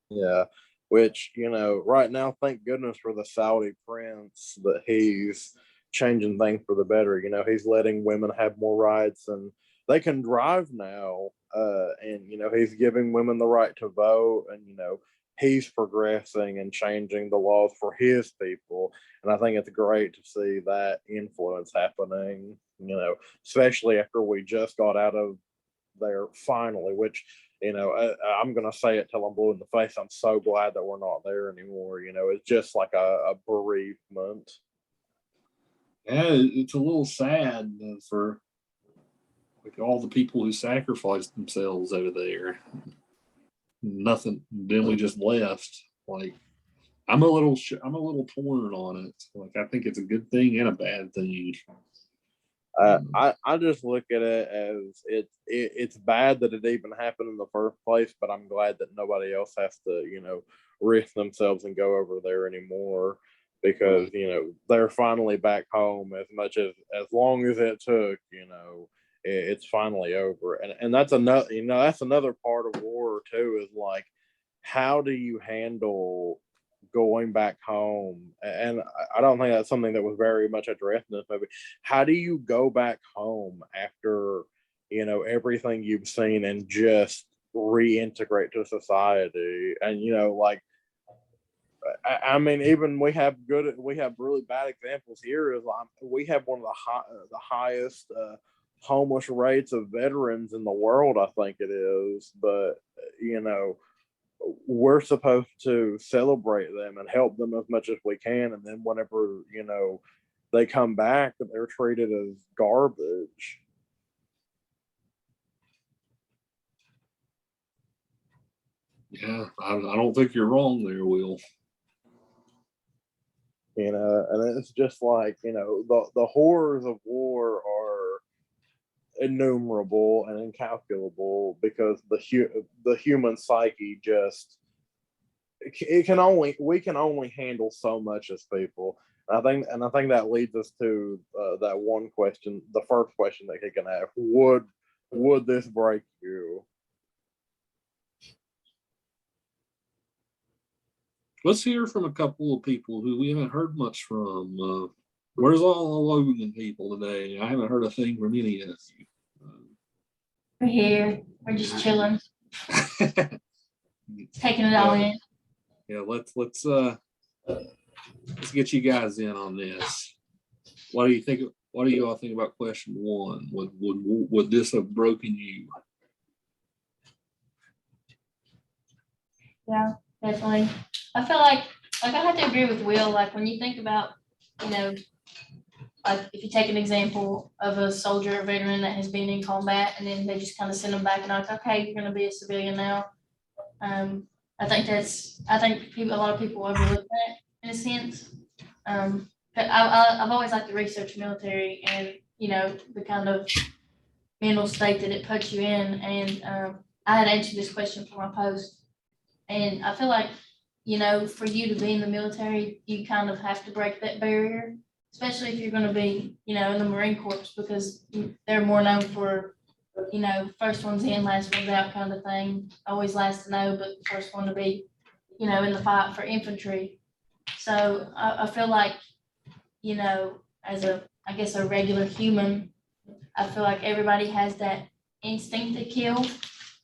Yeah, which, you know, right now, thank goodness for the Saudi prince that he's changing things for the better. You know, he's letting women have more rights and they can drive now. And, you know, he's giving women the right to vote, and, you know, he's progressing and changing the laws for his people. And I think it's great to see that influence happening, you know, especially after we just got out of there finally, which, you know, I'm going to say it till I'm blue in the face. I'm so glad that we're not there anymore. You know, it's just like a bereavement.
Yeah, it's a little sad for like all the people who sacrificed themselves over there. Nothing. Then we just left. Like, I'm a little torn on it. Like, I think it's a good thing and a bad thing.
I just look at it as it's bad that it even happened in the first place, but I'm glad that nobody else has to, you know, risk themselves and go over there anymore, because, you know, they're finally back home. As long as it took, you know, it's finally over. And that's another, you know, that's another part of war too, is like, how do you handle going back home? And I don't think that's something that was very much addressed in this movie. How do you go back home after, you know, everything you've seen and just reintegrate to society? And, you know, like, I mean, even we have really bad examples here. Is like, we have one of the highest homeless rates of veterans in the world, I think it is. But, you know, we're supposed to celebrate them and help them as much as we can, and then whenever, you know, they come back, they're treated as garbage.
Yeah, I don't think you're wrong there, Will.
You know, and it's just like, you know, the horrors of war are innumerable and incalculable, because the human psyche just, we can only handle so much as people. I think that leads us to that one question, the first question that he can ask: would this break you?
let's hear from a couple of people who we haven't heard much from. Where's all the Logan people today? I haven't heard a thing from any of you.
We're here. We're just chilling, taking it all in.
Yeah, let's get you guys in on this. What do you think? What do you all think about question one? Would this have broken you?
Yeah, definitely. I feel like I have to agree with Will. Like when you think about, like if you take an example of a soldier or veteran that has been in combat and then they just kind of send them back and like, okay, you're going to be a civilian now. I think a lot of people overlook that in a sense. But I've always liked to research military and, the kind of mental state that it puts you in. And I had answered this question for my post. And I feel like, for you to be in the military, you kind of have to break that barrier, especially if you're going to be, in the Marine Corps, because they're more known for, first one's in, last one's out kind of thing. Always last to know, but first one to be, in the fight for infantry. So I feel like, as a regular human, I feel like everybody has that instinct to kill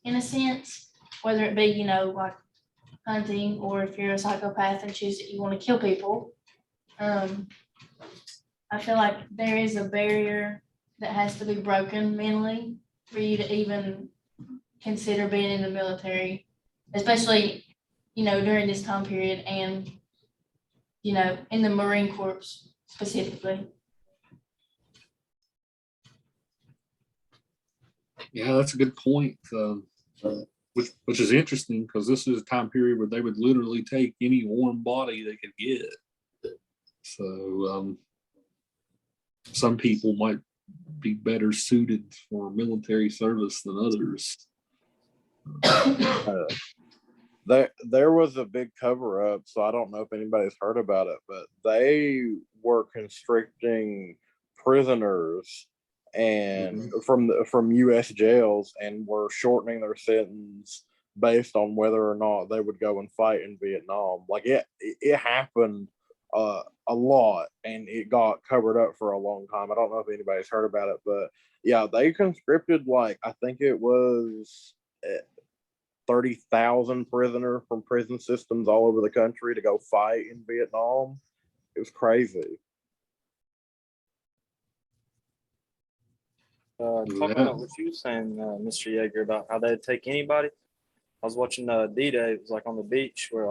in a sense, whether it be, like hunting, or if you're a psychopath and choose that you want to kill people. I feel like there is a barrier that has to be broken mentally for you to even consider being in the military, especially, during this time period and, in the Marine Corps specifically.
Yeah, that's a good point. Which is interesting because this is a time period where they would literally take any warm body they could get. So some people might be better suited for military service than others.
There was a big cover up, so I don't know if anybody's heard about it, but they were constricting prisoners and from U.S. jails and were shortening their sentence based on whether or not they would go and fight in Vietnam. Like it happened a lot, and it got covered up for a long time. I don't know if anybody's heard about it, but yeah, they conscripted, like, I think it was 30,000 prisoners from prison systems all over the country to go fight in Vietnam. It was crazy.
Talking about what you were saying, Mr. Yeager, about how they'd take anybody. I was watching D-Day. It was like on the beach where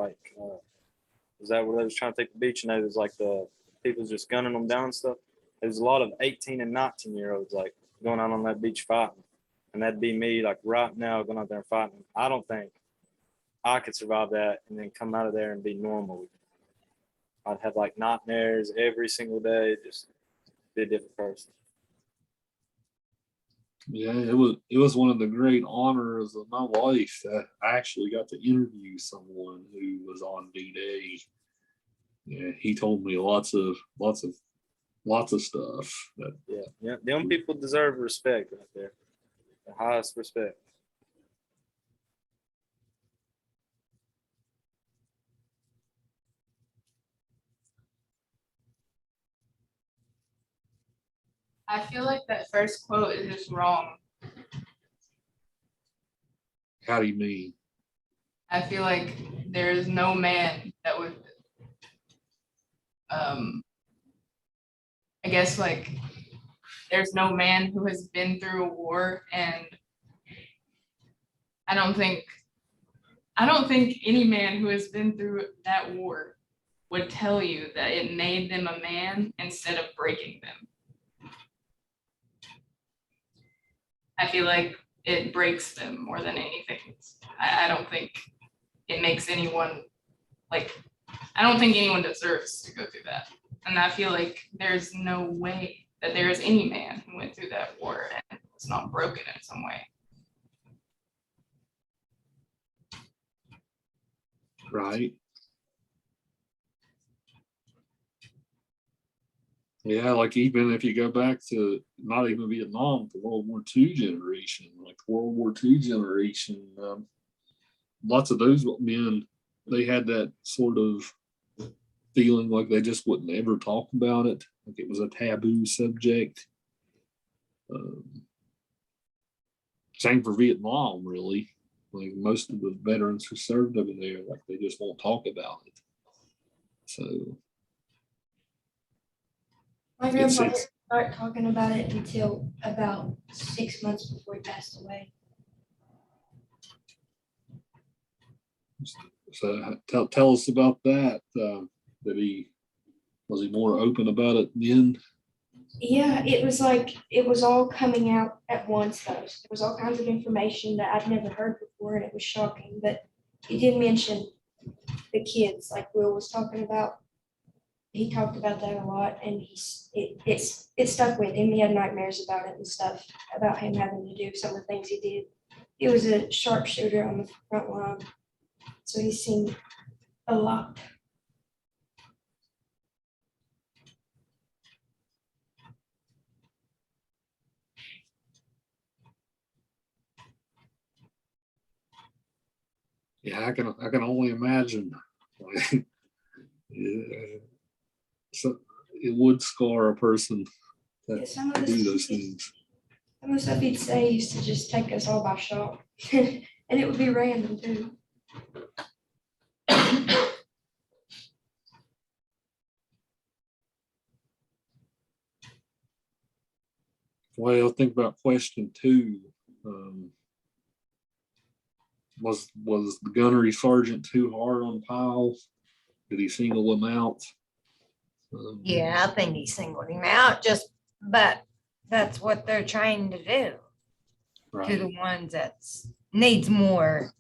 was that where they was trying to take the beach, and it was like the people just gunning them down and stuff. There was a lot of 18 and 19-year-olds like going out on that beach fighting. And that'd be me, like right now, going out there and fighting. I don't think I could survive that and then come out of there and be normal. I'd have like nightmares every single day, just be a different person.
Yeah, it was one of the great honors of my life that I actually got to interview someone who was on D-Day. Yeah, he told me lots of stuff.
Yeah. Them people deserve respect right there. The highest respect.
I feel like that first quote is just wrong.
How do you mean?
I feel like there is no man that would, I guess, like, there's no man who has been through a war, and I don't think any man who has been through that war would tell you that it made them a man instead of breaking them. I feel like it breaks them more than anything. I don't think it makes anyone, like, I don't think anyone deserves to go through that. And I feel like there's no way that there is any man who went through that war and was not broken in some way.
Right. Yeah, like even if you go back to not even Vietnam, the World War II generation, like World War II generation, lots of those men they had that sort of feeling like they just wouldn't ever talk about it, like it was a taboo subject. Same for Vietnam, really. Like most of the veterans who served over there, like they just won't talk about it. So
my grandpa didn't start talking about it until about 6 months before he passed away.
So tell us about that. That was he more open about it then?
Yeah, it was like it was all coming out at once though. There was all kinds of information that I'd never heard before, and it was shocking. But he did mention the kids, like Will was talking about. He talked about that a lot, and it stuck with him. He had nightmares about it and stuff, about him having to do some of the things he did. He was a sharpshooter on the front line, so he's seen a lot.
Yeah, I can only imagine. Yeah, so it would scar a person to do those things.
Some of the stuff he'd say used to just take us all by shock, and it would be random too.
Well, think about question 2. Was the gunnery sergeant too hard on Pyle? Did he single him out?
Yeah, I think he singled him out, but that's what they're trying to do.
Right.
To the ones that needs more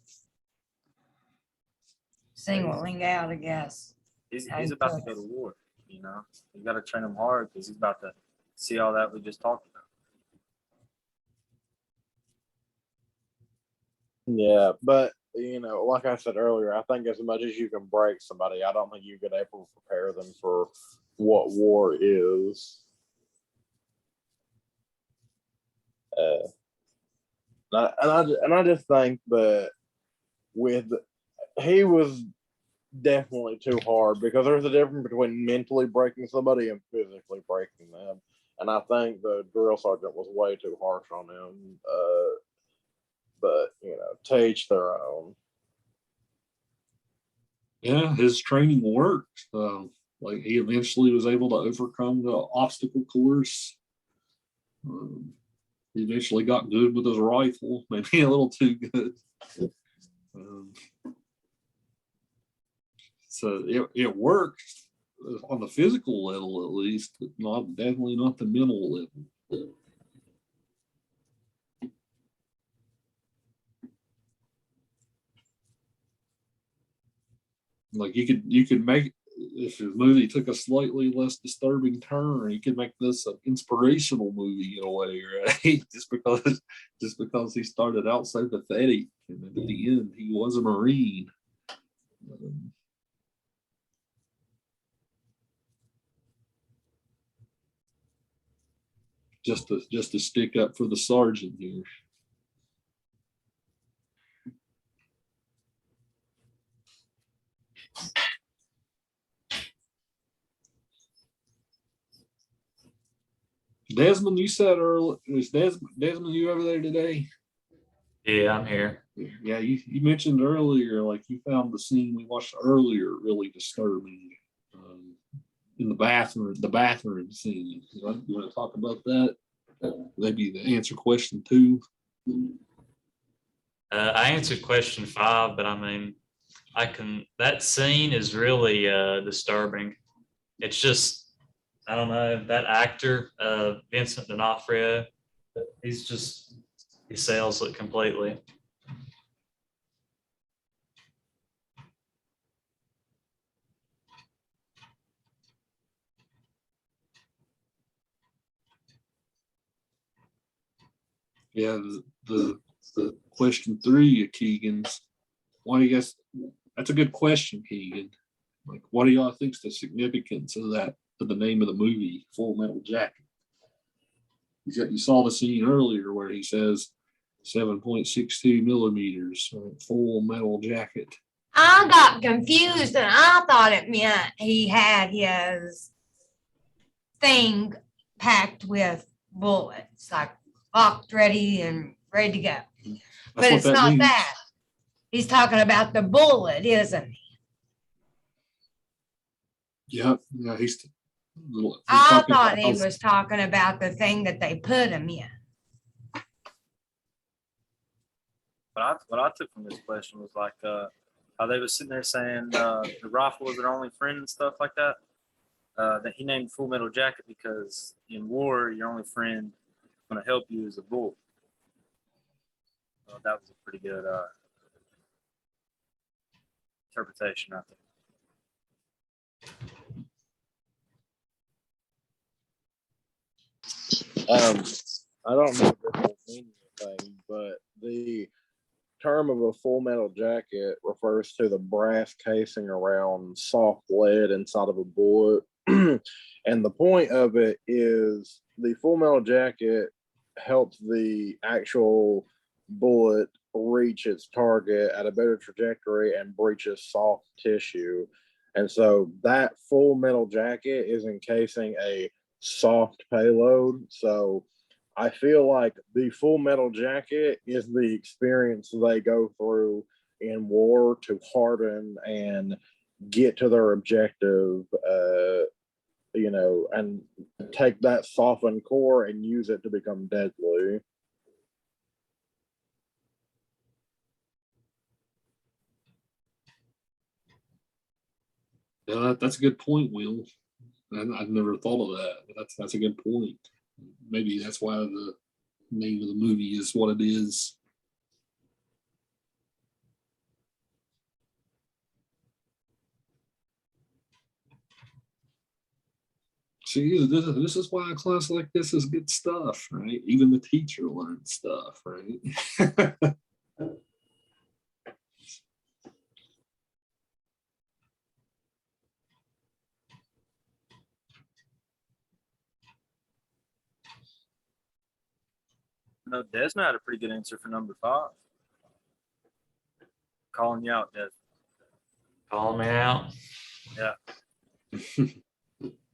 singling out, I guess.
He's about to go to war, you know. You got to train him hard because he's about to see all that we just talked about.
Yeah, but you know, like I said earlier, I think as much as you can break somebody, I don't think you could ever prepare them for what war is. And I just think that he was definitely too hard, because there's a difference between mentally breaking somebody and physically breaking them. And I think the drill sergeant was way too harsh on him. But you know, to each their own.
Yeah, his training worked. Like he eventually was able to overcome the obstacle course. He eventually got good with his rifle, maybe a little too good. So it worked on the physical level, at least, but definitely not the mental level. Like you could make, if the movie took a slightly less disturbing turn, you could make this an inspirational movie in a way, right? just because he started out so pathetic, and then at the end he was a Marine. Just to stick up for the sergeant here. Desmond, you said earlier, is Desmond, you over there today?
Yeah, I'm here.
Yeah, you mentioned earlier, like you found the scene we watched earlier really disturbing, in the bathroom scene. You want to talk about that? Maybe to answer question 2.
I answered question 5, but I mean, that scene is really disturbing. It's just, I don't know, that actor, Vincent D'Onofrio, he sells it completely.
Yeah, the question 3 of Keegan's. Why do you guys? That's a good question, Keegan. Like, what do y'all think's the significance of that? Of the name of the movie, Full Metal Jacket. You saw the scene earlier where he says 7.62 millimeters, Full Metal Jacket.
I got confused and I thought it meant he had his thing packed with bullets, like locked, ready, and ready to go. But it's not that. He's talking about the bullet, isn't he?
Yeah, he's
I thought he was talking about the thing that they put him in.
What I took from this question was like how they were sitting there saying the rifle was their only friend and stuff like that. That he named Full Metal Jacket because in war, your only friend going to help you is a bullet. That was a pretty good interpretation, I think.
I don't know if this will mean anything, but the term of a full metal jacket refers to the brass casing around soft lead inside of a bullet. And the point of it is the full metal jacket helps the actual bullet reach its target at a better trajectory and breaches soft tissue. And so that full metal jacket is encasing a soft payload. So I feel like the full metal jacket is the experience they go through in war to harden and get to their objective, and take that softened core and use it to become deadly.
Yeah, that's a good point, Will. I've never thought of that, but that's a good point. Maybe that's why the name of the movie is what it is. See, this is why a class like this is good stuff, right? Even the teacher learns stuff, right?
No, Desmond had a pretty good answer for number 5. Calling you out, Des.
Calling me out.
Yeah.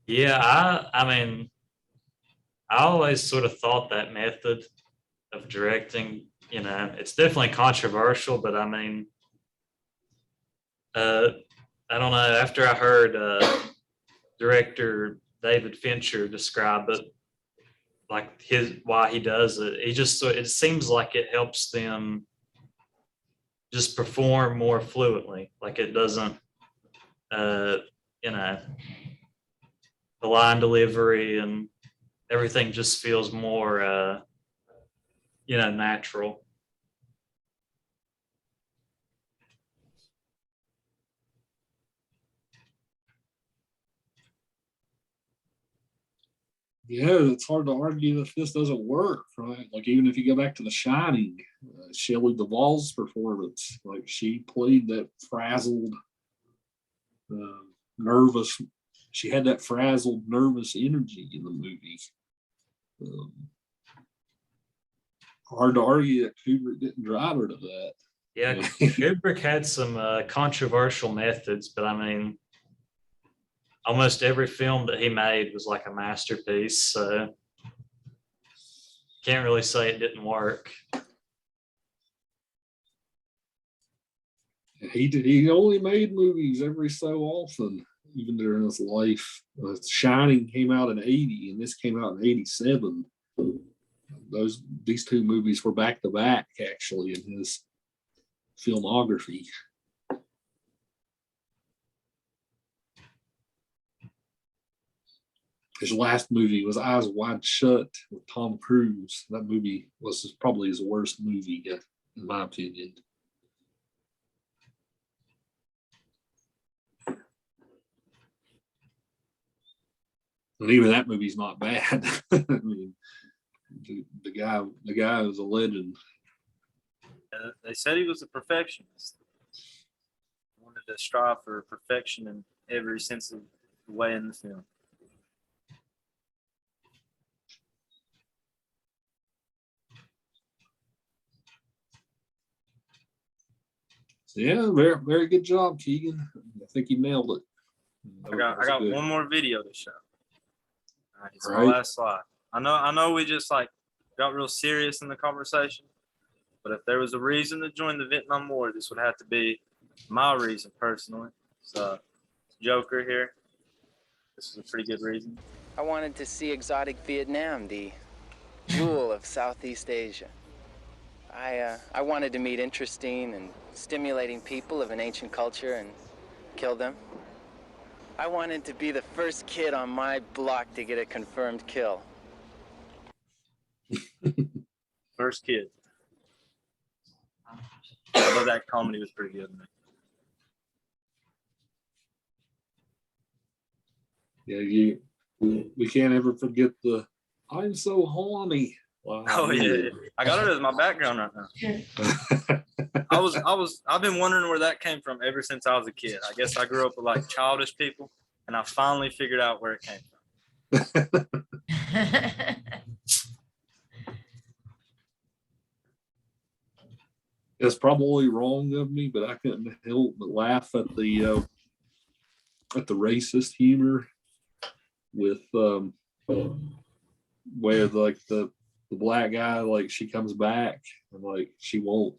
Yeah, I mean, I always sort of thought that method of directing, it's definitely controversial, but I mean, I don't know. After I heard director David Fincher describe it, like why he does it, it seems like it helps them just perform more fluently. Like it doesn't, the line delivery and everything just feels more, natural.
Yeah, it's hard to argue if this doesn't work, right? Like even if you go back to The Shining, Shelley Duvall's performance, like she played that frazzled, nervous. She had that frazzled, nervous energy in the movie. Hard to argue that Kubrick didn't drive her to that.
Yeah, Kubrick had some controversial methods, but I mean, almost every film that he made was like a masterpiece. So can't really say it didn't work.
He only made movies every so often, even during his life. Shining came out in 80, and this came out in 87. These two movies were back to back, actually, in his filmography. His last movie was Eyes Wide Shut with Tom Cruise. That movie was probably his worst movie, in my opinion. And even that movie's not bad. I mean, the guy was a legend.
They said he was a perfectionist. He wanted to strive for perfection in every sense of the way in the film.
Yeah, very, very good job, Keegan. I think you nailed it.
I got one more video to show. All right, it's my
Right.
last slide. I know we just like got real serious in the conversation, but if there was a reason to join the Vietnam War, this would have to be my reason personally. So Joker here. This is a pretty good reason.
I wanted to see exotic Vietnam, the jewel of Southeast Asia. I wanted to meet interesting and stimulating people of an ancient culture and kill them. I wanted to be the first kid on my block to get a confirmed kill.
First kid. Although that comedy was pretty good.
Yeah, we can't ever forget the "I'm so horny." Wow.
Oh yeah, I got it as my background right now. I've been wondering where that came from ever since I was a kid. I guess I grew up with like childish people, and I finally figured out where it came from.
It's probably wrong of me, but I couldn't help but laugh at the racist humor with where like the black guy, like she comes back and like she won't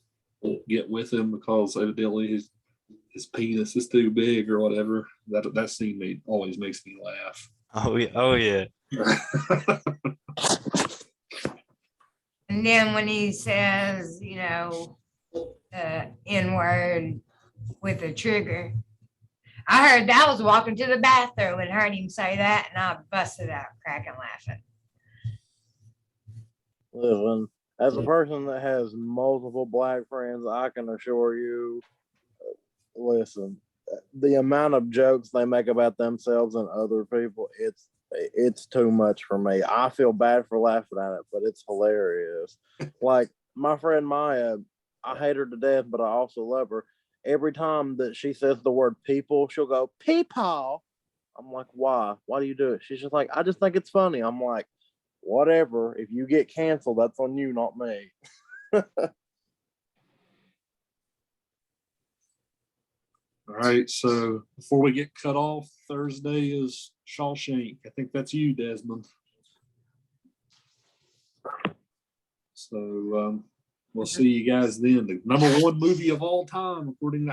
get with him because evidently his penis is too big or whatever. That scene always makes me laugh.
Oh yeah, oh yeah.
And then when he says, N-word with a trigger, I heard that. I was walking to the bathroom and heard him say that, and I busted out cracking laughing.
Listen, as a person that has multiple black friends, I can assure you, listen, the amount of jokes they make about themselves and other people, it's too much for me. I feel bad for laughing at it, but it's hilarious. Like my friend Maya, I hate her to death, but I also love her. Every time that she says the word people, she'll go, "Peepaw." I'm like, why? Why do you do it? She's just like, I just think it's funny. I'm like, whatever. If you get canceled, that's on you, not me.
All right, so before we get cut off, Thursday is Shawshank. I think that's you, Desmond. So we'll see you guys then. The #1 movie of all time, according to